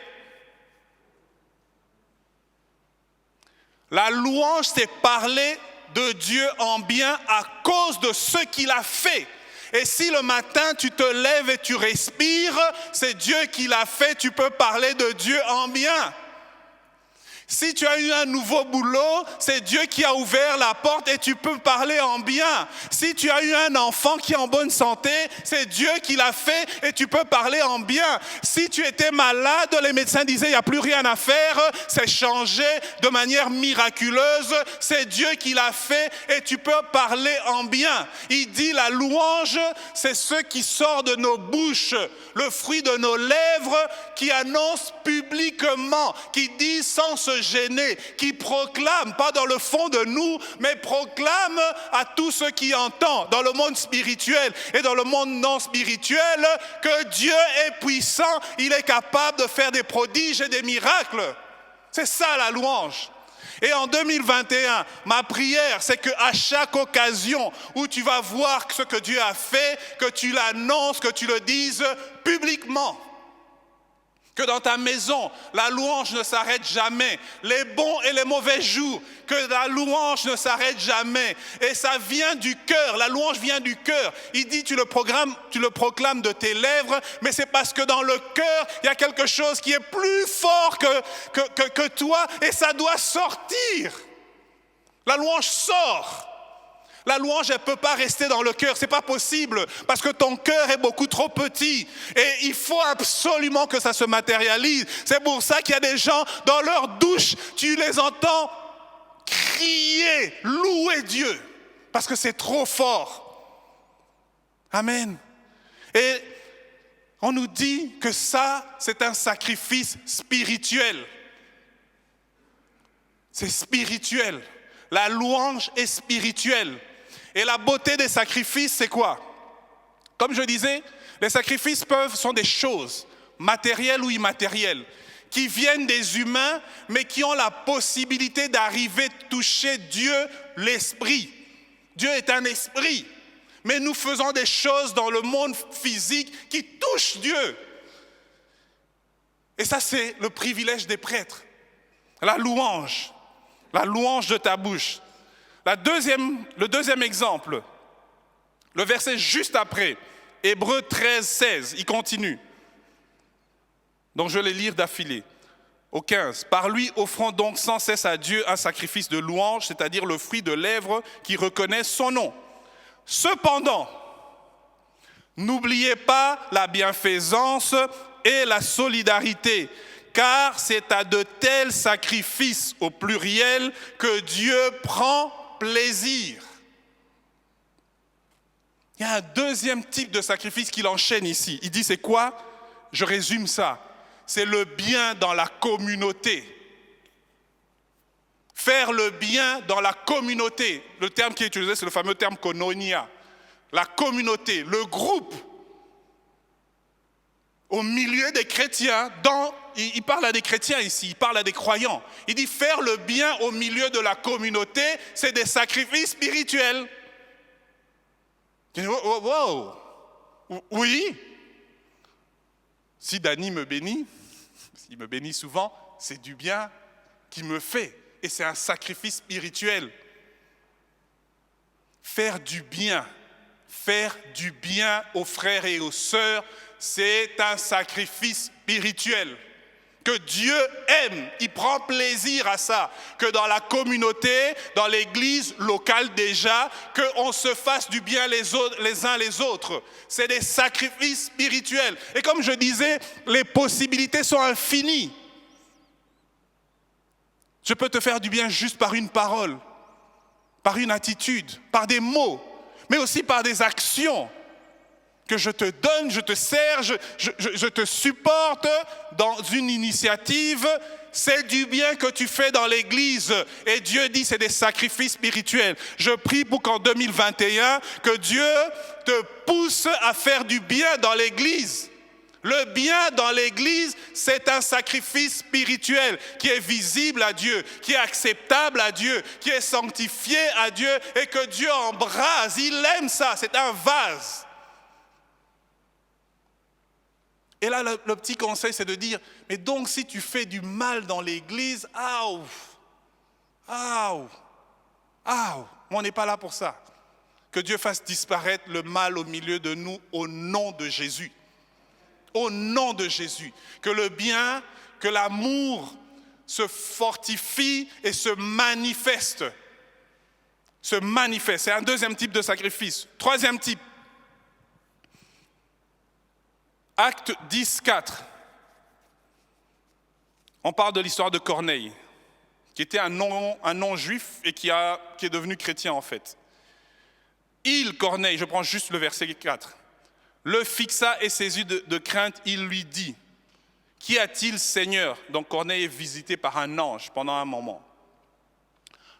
La louange, c'est parler de Dieu en bien à cause de ce qu'il a fait. Et si le matin tu te lèves et tu respires, c'est Dieu qui l'a fait, tu peux parler de Dieu en bien. Si tu as eu un nouveau boulot, c'est Dieu qui a ouvert la porte et tu peux parler en bien. Si tu as eu un enfant qui est en bonne santé, c'est Dieu qui l'a fait et tu peux parler en bien. Si tu étais malade, les médecins disaient il n'y a plus rien à faire, c'est changé de manière miraculeuse, c'est Dieu qui l'a fait et tu peux parler en bien. Il dit la louange, c'est ce qui sort de nos bouches, le fruit de nos lèvres qui annonce publiquement, qui dit sans se gêner, qui proclame, pas dans le fond de nous, mais proclame à tous ceux qui entendent dans le monde spirituel et dans le monde non spirituel que Dieu est puissant, il est capable de faire des prodiges et des miracles. C'est ça la louange. Et en 2021, ma prière, c'est qu'à chaque occasion où tu vas voir ce que Dieu a fait, que tu l'annonces, que tu le dises publiquement. Que dans ta maison, la louange ne s'arrête jamais. Les bons et les mauvais jours, que la louange ne s'arrête jamais. Et ça vient du cœur, la louange vient du cœur. Il dit, tu le proclames de tes lèvres, mais c'est parce que dans le cœur, il y a quelque chose qui est plus fort que toi, et ça doit sortir. La louange sort. La louange, elle ne peut pas rester dans le cœur, ce n'est pas possible, parce que ton cœur est beaucoup trop petit. Et il faut absolument que ça se matérialise. C'est pour ça qu'il y a des gens, dans leur douche, tu les entends crier, louer Dieu, parce que c'est trop fort. Amen. Et on nous dit que ça, c'est un sacrifice spirituel. C'est spirituel. La louange est spirituelle. Et la beauté des sacrifices, c'est quoi? Comme je disais, les sacrifices sont des choses, matérielles ou immatérielles, qui viennent des humains, mais qui ont la possibilité d'arriver à toucher Dieu, l'esprit. Dieu est un esprit, mais nous faisons des choses dans le monde physique qui touchent Dieu. Et ça, c'est le privilège des prêtres. La louange de ta bouche. Le deuxième exemple, le verset juste après, Hébreux 13, 16, il continue. Donc je vais les lire d'affilée. Au 15, par lui offrons donc sans cesse à Dieu un sacrifice de louange, c'est-à-dire le fruit de lèvres qui reconnaissent son nom. Cependant, n'oubliez pas la bienfaisance et la solidarité, car c'est à de tels sacrifices au pluriel que Dieu prend plaisir. Il y a un deuxième type de sacrifice qu'il enchaîne ici. Il dit c'est quoi? Je résume ça. C'est le bien dans la communauté. Faire le bien dans la communauté. Le terme qui est utilisé, c'est le fameux terme koinonia. La communauté, le groupe. Au milieu des chrétiens, il parle à des chrétiens ici, il parle à des croyants. Il dit faire le bien au milieu de la communauté, c'est des sacrifices spirituels. Wow. Oui. Si Dany me bénit, s'il me bénit souvent, c'est du bien qu'il me fait. Et c'est un sacrifice spirituel. Faire du bien aux frères et aux sœurs, c'est un sacrifice spirituel que Dieu aime. Il prend plaisir à ça. Que dans la communauté, dans l'église locale déjà, qu'on se fasse du bien les uns les autres. C'est des sacrifices spirituels. Et comme je disais, les possibilités sont infinies. Je peux te faire du bien juste par une parole, par une attitude, par des mots, mais aussi par des actions. Que je te donne, je te sers, je te supporte dans une initiative, c'est du bien que tu fais dans l'église. Et Dieu dit c'est des sacrifices spirituels. Je prie pour qu'en 2021, que Dieu te pousse à faire du bien dans l'église. Le bien dans l'église, c'est un sacrifice spirituel qui est visible à Dieu, qui est acceptable à Dieu, qui est sanctifié à Dieu et que Dieu embrasse. Il aime ça, c'est un vase. Et là, le petit conseil, c'est de dire, mais donc si tu fais du mal dans l'église, moi on n'est pas là pour ça. Que Dieu fasse disparaître le mal au milieu de nous au nom de Jésus. Au nom de Jésus. Que le bien, que l'amour se fortifie et se manifeste. Se manifeste. C'est un deuxième type de sacrifice. Troisième type. Acte 10, 4. On parle de l'histoire de Corneille, qui était un non-juif et qui est devenu chrétien en fait. Corneille, je prends juste le verset 4, le fixa et saisi de crainte, il lui dit, « Qu'y a-t-il, Seigneur ?» Donc Corneille est visité par un ange pendant un moment.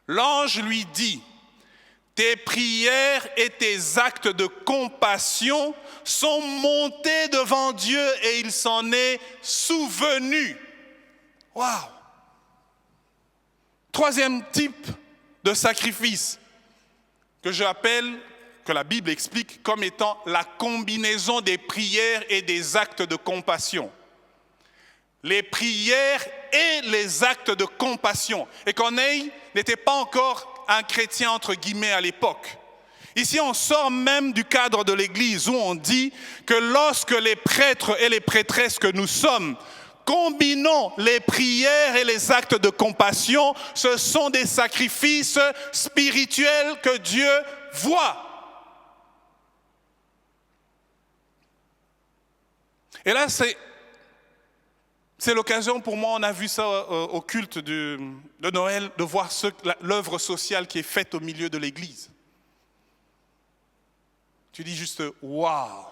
L'ange lui dit, « Tes prières et tes actes de compassion sont montés devant Dieu et il s'en est souvenu. » Waouh! Troisième type de sacrifice que la Bible explique comme étant la combinaison des prières et des actes de compassion. les prières et les actes de compassion. Et Corneille n'était pas encore un chrétien entre guillemets à l'époque. Ici, on sort même du cadre de l'Église où on dit que lorsque les prêtres et les prêtresses que nous sommes combinons les prières et les actes de compassion, ce sont des sacrifices spirituels que Dieu voit. Et là, c'est l'occasion pour moi, on a vu ça au culte de Noël, de voir l'œuvre sociale qui est faite au milieu de l'Église. Tu dis juste, waouh,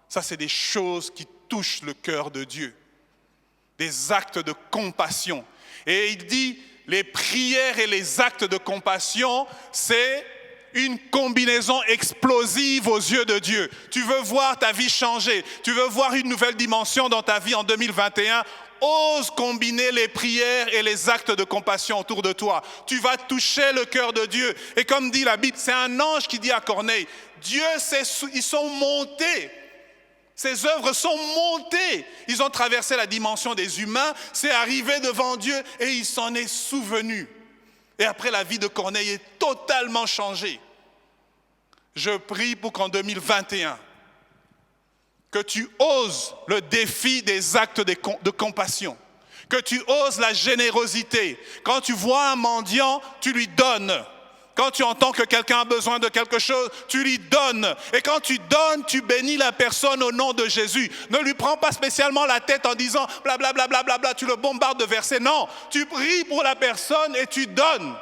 ça c'est des choses qui touchent le cœur de Dieu. Des actes de compassion. Et il dit, les prières et les actes de compassion, c'est une combinaison explosive aux yeux de Dieu. Tu veux voir ta vie changer, tu veux voir une nouvelle dimension dans ta vie en 2021, ose combiner les prières et les actes de compassion autour de toi. Tu vas toucher le cœur de Dieu. Et comme dit la Bible, c'est un ange qui dit à Corneille, Dieu, ils sont montés. Ces œuvres sont montées. Ils ont traversé la dimension des humains, c'est arrivé devant Dieu et il s'en est souvenu. Et après, la vie de Corneille est totalement changée. Je prie pour qu'en 2021, que tu oses le défi des actes de compassion, que tu oses la générosité. Quand tu vois un mendiant, tu lui donnes. Quand tu entends que quelqu'un a besoin de quelque chose, tu lui donnes. Et quand tu donnes, tu bénis la personne au nom de Jésus. Ne lui prends pas spécialement la tête en disant blablabla, bla, bla, bla, tu le bombardes de versets. Non, tu pries pour la personne et tu donnes.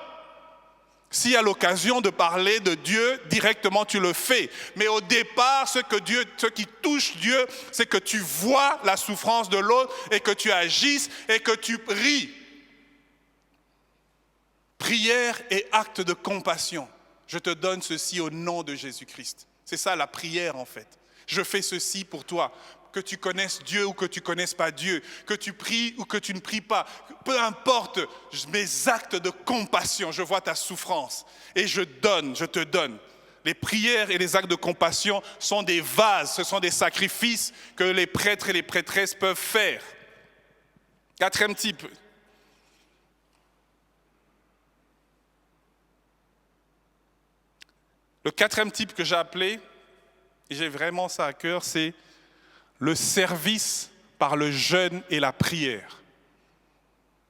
S'il y a l'occasion de parler de Dieu, directement tu le fais. Mais au départ, ce qui touche Dieu, c'est que tu vois la souffrance de l'autre et que tu agisses et que tu pries. Prière et acte de compassion. Je te donne ceci au nom de Jésus-Christ. C'est ça la prière en fait. Je fais ceci pour toi. Que tu connaisses Dieu ou que tu ne connaisses pas Dieu. Que tu pries ou que tu ne pries pas. Peu importe mes actes de compassion. Je vois ta souffrance et je te donne. Les prières et les actes de compassion sont des vases. Ce sont des sacrifices que les prêtres et les prêtresses peuvent faire. Quatrième type. Le quatrième type que j'ai appelé, et j'ai vraiment ça à cœur, c'est le service par le jeûne et la prière.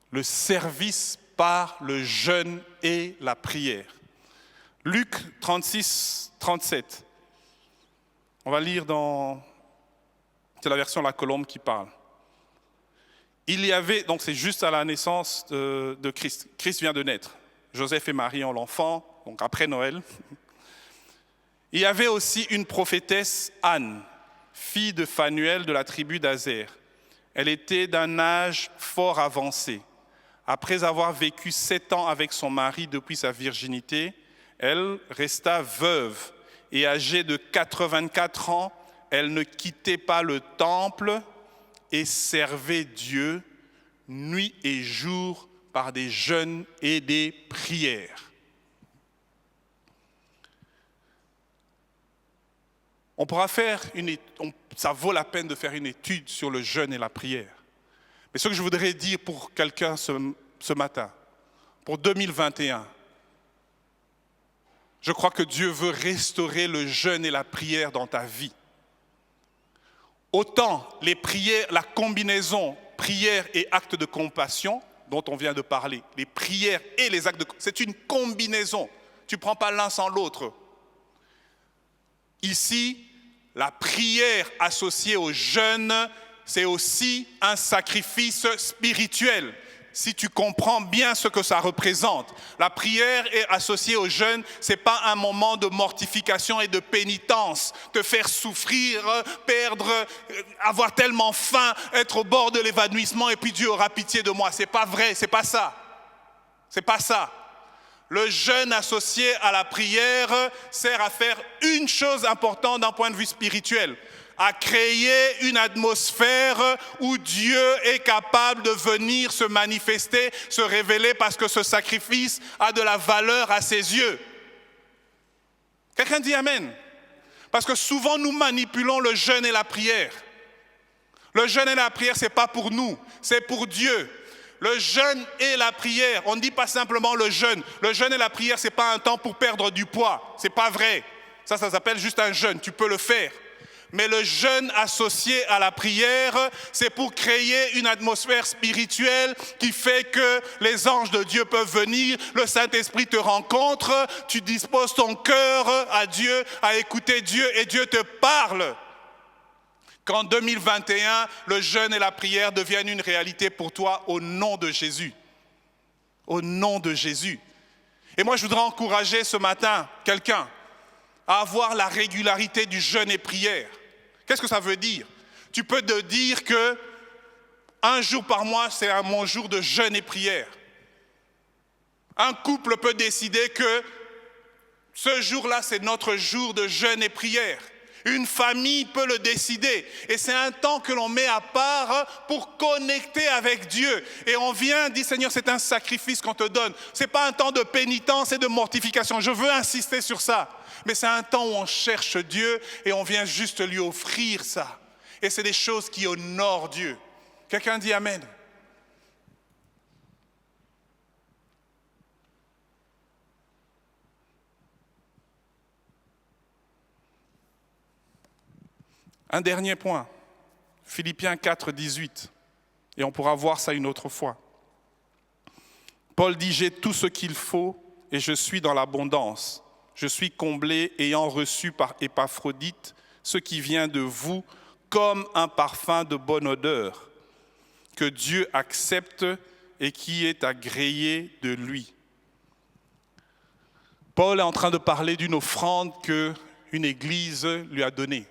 Le service par le jeûne et la prière. Luc 36, 37. On va lire c'est la version La Colombe qui parle. Il y avait, donc c'est juste à la naissance de Christ. Christ vient de naître. Joseph et Marie ont l'enfant, donc après Noël. Il y avait aussi une prophétesse, Anne, fille de Phanuel de la tribu d'Aser. Elle était d'un âge fort avancé. Après avoir vécu 7 ans avec son mari depuis sa virginité, elle resta veuve et âgée de 84 ans, elle ne quittait pas le temple et servait Dieu nuit et jour par des jeûnes et des prières. On pourra faire ça vaut la peine de faire une étude sur le jeûne et la prière. Mais ce que je voudrais dire pour quelqu'un ce matin, pour 2021, je crois que Dieu veut restaurer le jeûne et la prière dans ta vie. Autant les prières, la combinaison prière et acte de compassion dont on vient de parler, les prières et les actes de compassion, c'est une combinaison. Tu ne prends pas l'un sans l'autre. Ici, la prière associée au jeûne, c'est aussi un sacrifice spirituel. Si tu comprends bien ce que ça représente. La prière est associée au jeûne, ce n'est pas un moment de mortification et de pénitence, te faire souffrir, perdre, avoir tellement faim, être au bord de l'évanouissement et puis Dieu aura pitié de moi. C'est pas vrai, c'est pas ça. C'est pas ça. Le jeûne associé à la prière sert à faire une chose importante d'un point de vue spirituel, à créer une atmosphère où Dieu est capable de venir se manifester, se révéler parce que ce sacrifice a de la valeur à ses yeux. Quelqu'un dit Amen? Parce que souvent nous manipulons le jeûne et la prière. Le jeûne et la prière, ce n'est pas pour nous, c'est pour Dieu. Le jeûne et la prière, on ne dit pas simplement le jeûne. Le jeûne et la prière, ce n'est pas un temps pour perdre du poids. Ce n'est pas vrai. Ça s'appelle juste un jeûne, tu peux le faire. Mais le jeûne associé à la prière, c'est pour créer une atmosphère spirituelle qui fait que les anges de Dieu peuvent venir, le Saint-Esprit te rencontre, tu disposes ton cœur à Dieu, à écouter Dieu et Dieu te parle. Qu'en 2021, le jeûne et la prière deviennent une réalité pour toi au nom de Jésus. Au nom de Jésus. Et moi, je voudrais encourager ce matin quelqu'un à avoir la régularité du jeûne et prière. Qu'est-ce que ça veut dire? Tu peux te dire que un jour par mois, c'est mon jour de jeûne et prière. Un couple peut décider que ce jour-là, c'est notre jour de jeûne et prière. Une famille peut le décider. Et c'est un temps que l'on met à part pour connecter avec Dieu. Et on vient, dit Seigneur, c'est un sacrifice qu'on te donne. Ce n'est pas un temps de pénitence et de mortification. Je veux insister sur ça. Mais c'est un temps où on cherche Dieu et on vient juste lui offrir ça. Et c'est des choses qui honorent Dieu. Quelqu'un dit Amen. Un dernier point, Philippiens 4, 18, et on pourra voir ça une autre fois. Paul dit, j'ai tout ce qu'il faut et je suis dans l'abondance. Je suis comblé ayant reçu par Épaphrodite ce qui vient de vous comme un parfum de bonne odeur, que Dieu accepte et qui est agréé de lui. Paul est en train de parler d'une offrande qu'une église lui a donnée.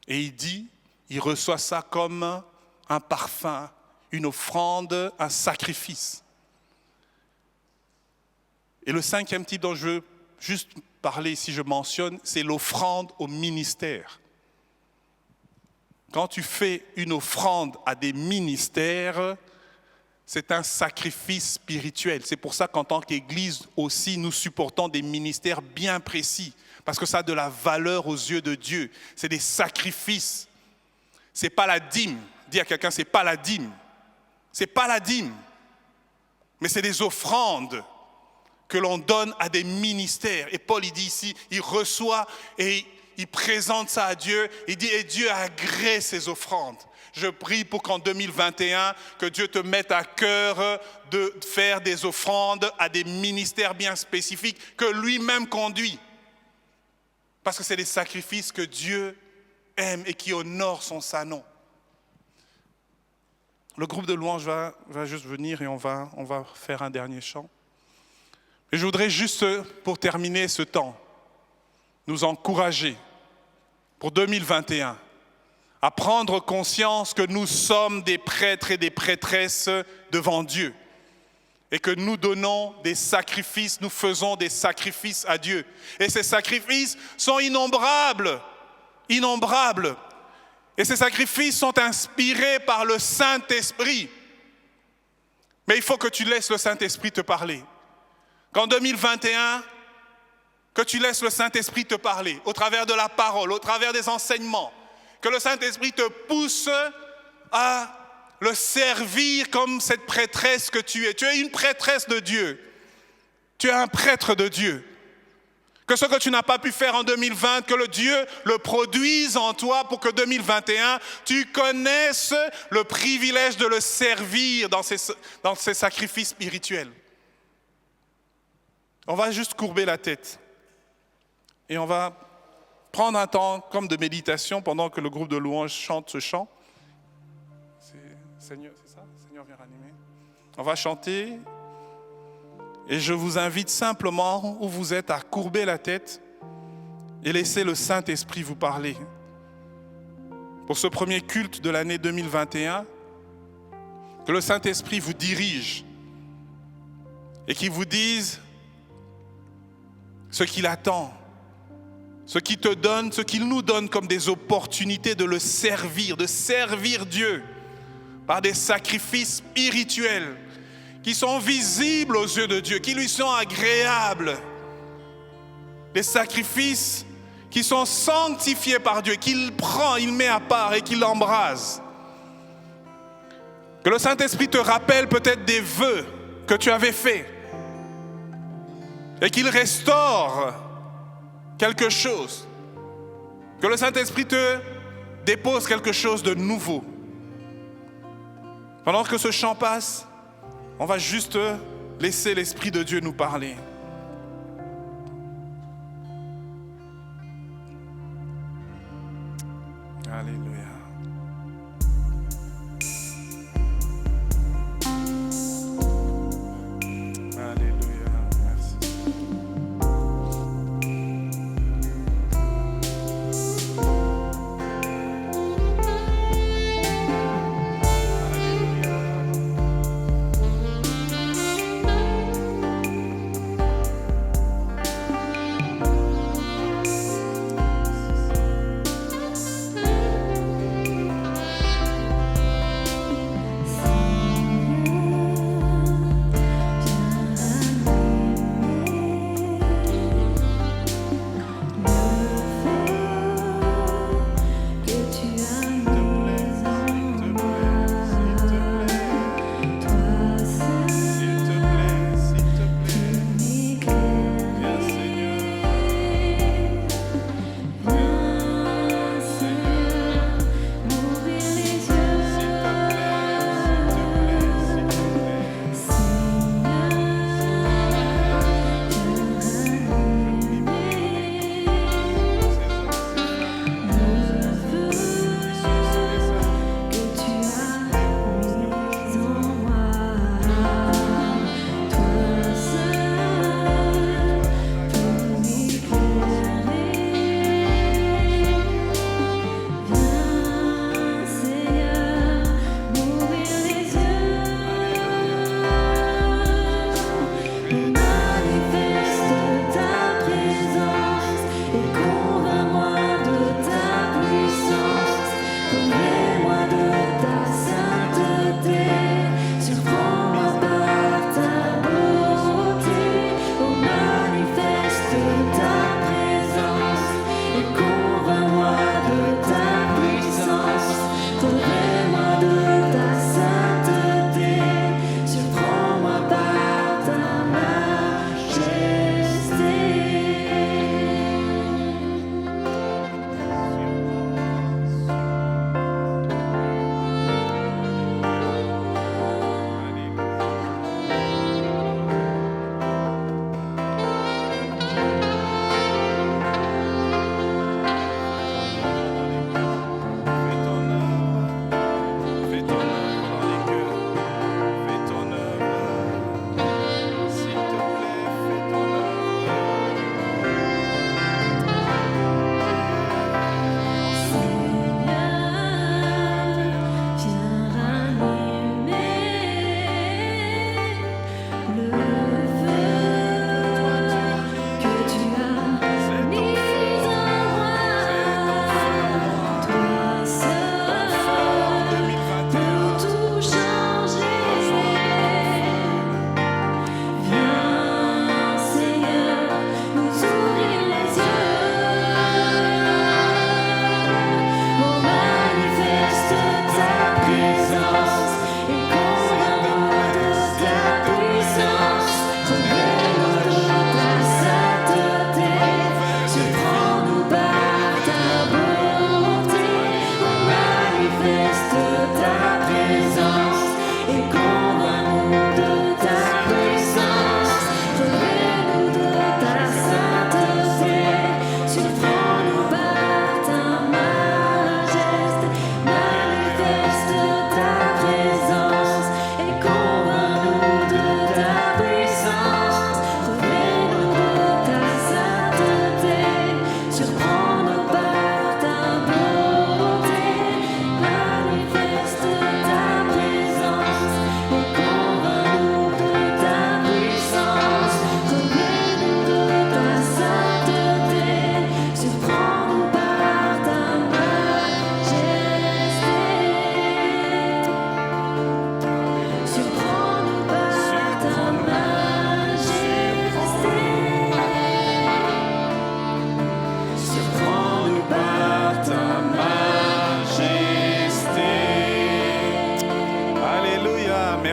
Et il dit, il reçoit ça comme un parfum, une offrande, un sacrifice. Et le cinquième type dont je veux juste parler ici, je mentionne, c'est l'offrande au ministère. Quand tu fais une offrande à des ministères, c'est un sacrifice spirituel. C'est pour ça qu'en tant qu'Église aussi, nous supportons des ministères bien précis. Parce que ça a de la valeur aux yeux de Dieu. C'est des sacrifices. Ce n'est pas la dîme. Dis à quelqu'un, ce n'est pas la dîme. Ce n'est pas la dîme. Mais c'est des offrandes que l'on donne à des ministères. Et Paul, il dit ici, il reçoit et il présente ça à Dieu. Il dit, et Dieu agrée ces offrandes. Je prie pour qu'en 2021, que Dieu te mette à cœur de faire des offrandes à des ministères bien spécifiques que lui-même conduit. Parce que c'est des sacrifices que Dieu aime et qui honorent son saint nom. Le groupe de louanges va juste venir et on va faire un dernier chant. Et je voudrais juste, pour terminer ce temps, nous encourager pour 2021 à prendre conscience que nous sommes des prêtres et des prêtresses devant Dieu. Et que nous donnons des sacrifices, nous faisons des sacrifices à Dieu. Et ces sacrifices sont innombrables, innombrables. Et ces sacrifices sont inspirés par le Saint-Esprit. Mais il faut que tu laisses le Saint-Esprit te parler. Qu'en 2021, que tu laisses le Saint-Esprit te parler, au travers de la parole, au travers des enseignements. Que le Saint-Esprit te pousse à le servir comme cette prêtresse que tu es. Tu es une prêtresse de Dieu. Tu es un prêtre de Dieu. Que ce que tu n'as pas pu faire en 2020, que le Dieu le produise en toi pour que 2021, tu connaisses le privilège de le servir dans ces sacrifices spirituels. On va juste courber la tête. Et on va prendre un temps comme de méditation pendant que le groupe de louanges chante ce chant. Seigneur, c'est ça? Seigneur, viens ranimer. On va chanter. Et je vous invite simplement, où vous êtes, à courber la tête et laisser le Saint-Esprit vous parler. Pour ce premier culte de l'année 2021, que le Saint-Esprit vous dirige et qu'il vous dise ce qu'il attend, ce qu'il te donne, ce qu'il nous donne comme des opportunités de le servir, de servir Dieu par des sacrifices spirituels qui sont visibles aux yeux de Dieu, qui lui sont agréables. Des sacrifices qui sont sanctifiés par Dieu, qu'il prend, il met à part et qu'il embrase. Que le Saint-Esprit te rappelle peut-être des vœux que tu avais faits et qu'il restaure quelque chose. Que le Saint-Esprit te dépose quelque chose de nouveau. Pendant que ce chant passe, on va juste laisser l'Esprit de Dieu nous parler. Alléluia. Alléluia. Merci.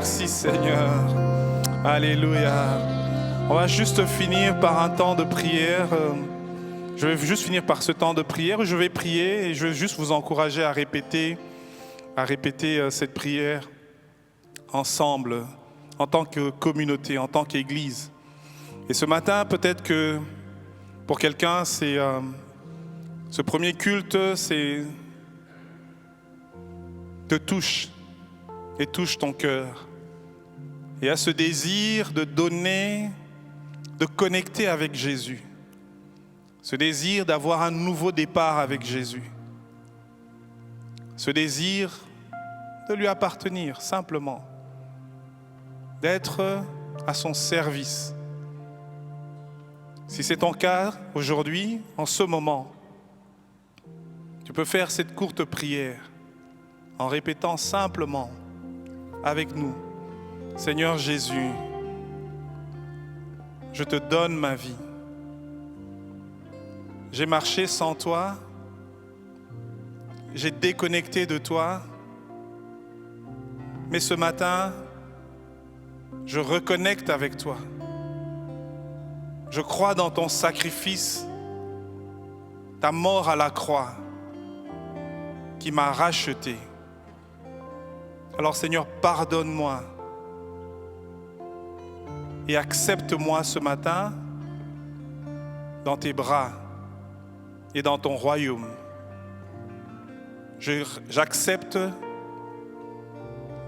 Merci Seigneur. Alléluia. On va juste finir par un temps de prière. Je vais juste finir par ce temps de prière où je vais prier et je vais juste vous encourager à répéter cette prière ensemble, en tant que communauté, en tant qu'Église. Et ce matin, peut-être que pour quelqu'un, c'est ce premier culte, te touche et touche ton cœur. Et à ce désir de donner, de connecter avec Jésus. Ce désir d'avoir un nouveau départ avec Jésus. Ce désir de lui appartenir simplement. D'être à son service. Si c'est ton cas aujourd'hui, en ce moment, tu peux faire cette courte prière en répétant simplement avec nous, Seigneur Jésus, je te donne ma vie. J'ai marché sans toi, j'ai déconnecté de toi, mais ce matin, je reconnecte avec toi. Je crois dans ton sacrifice, ta mort à la croix, qui m'a racheté. Alors Seigneur, pardonne-moi et accepte-moi ce matin dans tes bras et dans ton royaume. J'accepte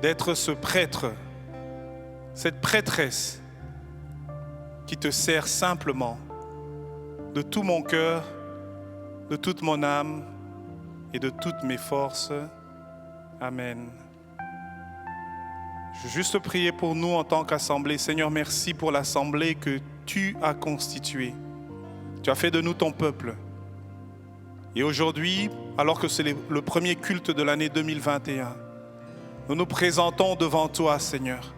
d'être ce prêtre, cette prêtresse qui te sert simplement de tout mon cœur, de toute mon âme et de toutes mes forces. Amen. Je veux juste prier pour nous en tant qu'assemblée. Seigneur, merci pour l'assemblée que tu as constituée. Tu as fait de nous ton peuple. Et aujourd'hui, alors que c'est le premier culte de l'année 2021, nous nous présentons devant toi, Seigneur.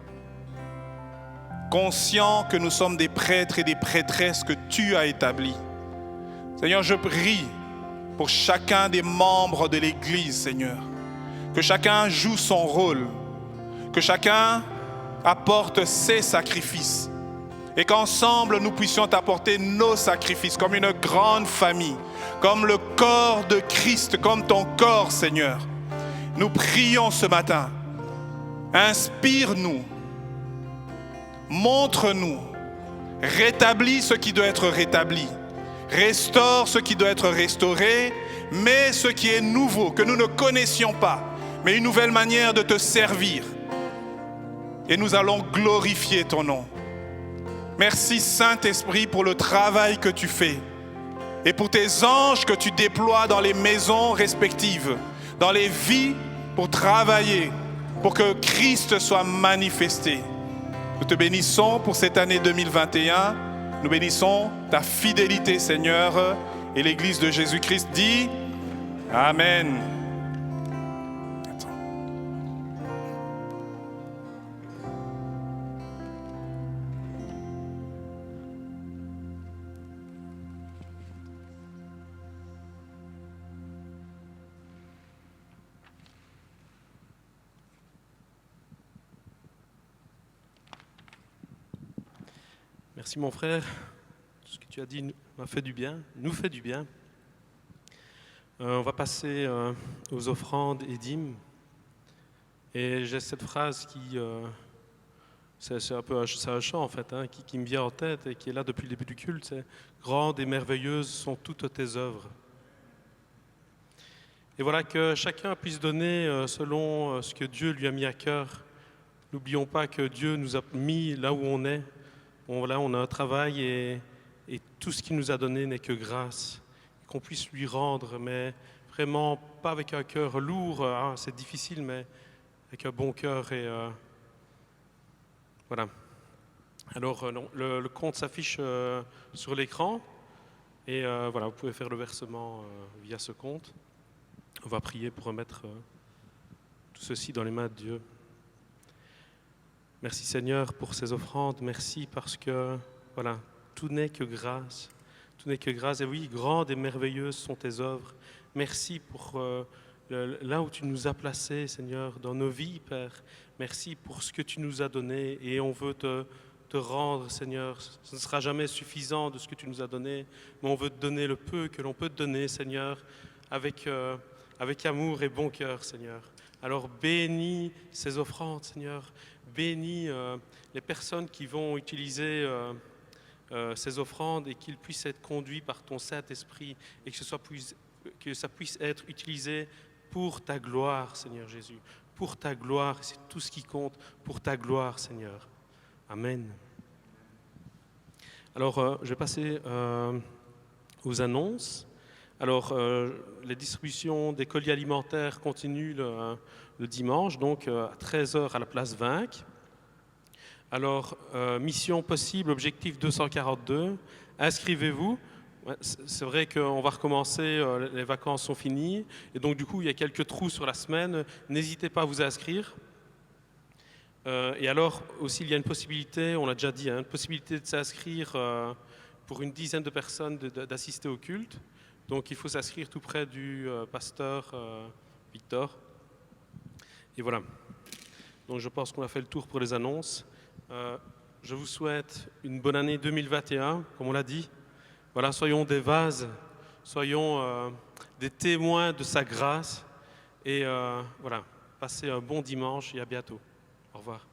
Conscients que nous sommes des prêtres et des prêtresses que tu as établis. Seigneur, je prie pour chacun des membres de l'Église, Seigneur. Que chacun joue son rôle. Que chacun apporte ses sacrifices. Et qu'ensemble, nous puissions apporter nos sacrifices comme une grande famille. Comme le corps de Christ, comme ton corps, Seigneur. Nous prions ce matin. Inspire-nous. Montre-nous. Rétablis ce qui doit être rétabli. Restaure ce qui doit être restauré. Mais ce qui est nouveau, que nous ne connaissions pas. Mais une nouvelle manière de te servir. Et nous allons glorifier ton nom. Merci Saint-Esprit pour le travail que tu fais. Et pour tes anges que tu déploies dans les maisons respectives. Dans les vies pour travailler. Pour que Christ soit manifesté. Nous te bénissons pour cette année 2021. Nous bénissons ta fidélité, Seigneur. Et l'Église de Jésus-Christ dit Amen. Merci mon frère, tout ce que tu as dit m'a fait du bien, nous fait du bien. On va passer aux offrandes et dîmes. Et j'ai cette phrase qui, c'est un chant en fait, hein, qui me vient en tête et qui est là depuis le début du culte, c'est « Grandes et merveilleuses sont toutes tes œuvres ». Et voilà, que chacun puisse donner selon ce que Dieu lui a mis à cœur. N'oublions pas que Dieu nous a mis là où on est. On a un travail et tout ce qu'il nous a donné n'est que grâce. Qu'on puisse lui rendre, mais vraiment pas avec un cœur lourd, hein, c'est difficile, mais avec un bon cœur. Et voilà. Alors, le compte s'affiche sur l'écran. Et voilà, vous pouvez faire le versement via ce compte. On va prier pour remettre tout ceci dans les mains de Dieu. Merci Seigneur pour ces offrandes, merci parce que voilà, tout n'est que grâce. Tout n'est que grâce. Et oui, grandes et merveilleuses sont tes œuvres. Merci pour là où tu nous as placés, Seigneur, dans nos vies, Père. Merci pour ce que tu nous as donné et on veut te rendre, Seigneur. Ce ne sera jamais suffisant de ce que tu nous as donné, mais on veut te donner le peu que l'on peut te donner, Seigneur, avec amour et bon cœur, Seigneur. Alors bénis ces offrandes, Seigneur. Bénis les personnes qui vont utiliser ces offrandes et qu'ils puissent être conduits par ton Saint-Esprit et que ça puisse être utilisé pour ta gloire, Seigneur Jésus. Pour ta gloire, c'est tout ce qui compte, pour ta gloire, Seigneur. Amen. Alors, je vais passer aux annonces. Alors, les distributions des colis alimentaires continuent le dimanche, donc à 13h à la place Vinc. Alors, mission possible, objectif 242. Inscrivez-vous. Ouais, c'est vrai qu'on va recommencer, les vacances sont finies, et donc du coup, il y a quelques trous sur la semaine. N'hésitez pas à vous inscrire. Et alors, aussi, il y a une possibilité, on l'a déjà dit, une possibilité de s'inscrire pour une dizaine de personnes d'assister au culte. Donc, il faut s'inscrire tout près du pasteur Victor. Et voilà. Donc, je pense qu'on a fait le tour pour les annonces. Je vous souhaite une bonne année 2021, comme on l'a dit. Voilà, soyons des vases, soyons des témoins de sa grâce. Et voilà, passez un bon dimanche et à bientôt. Au revoir.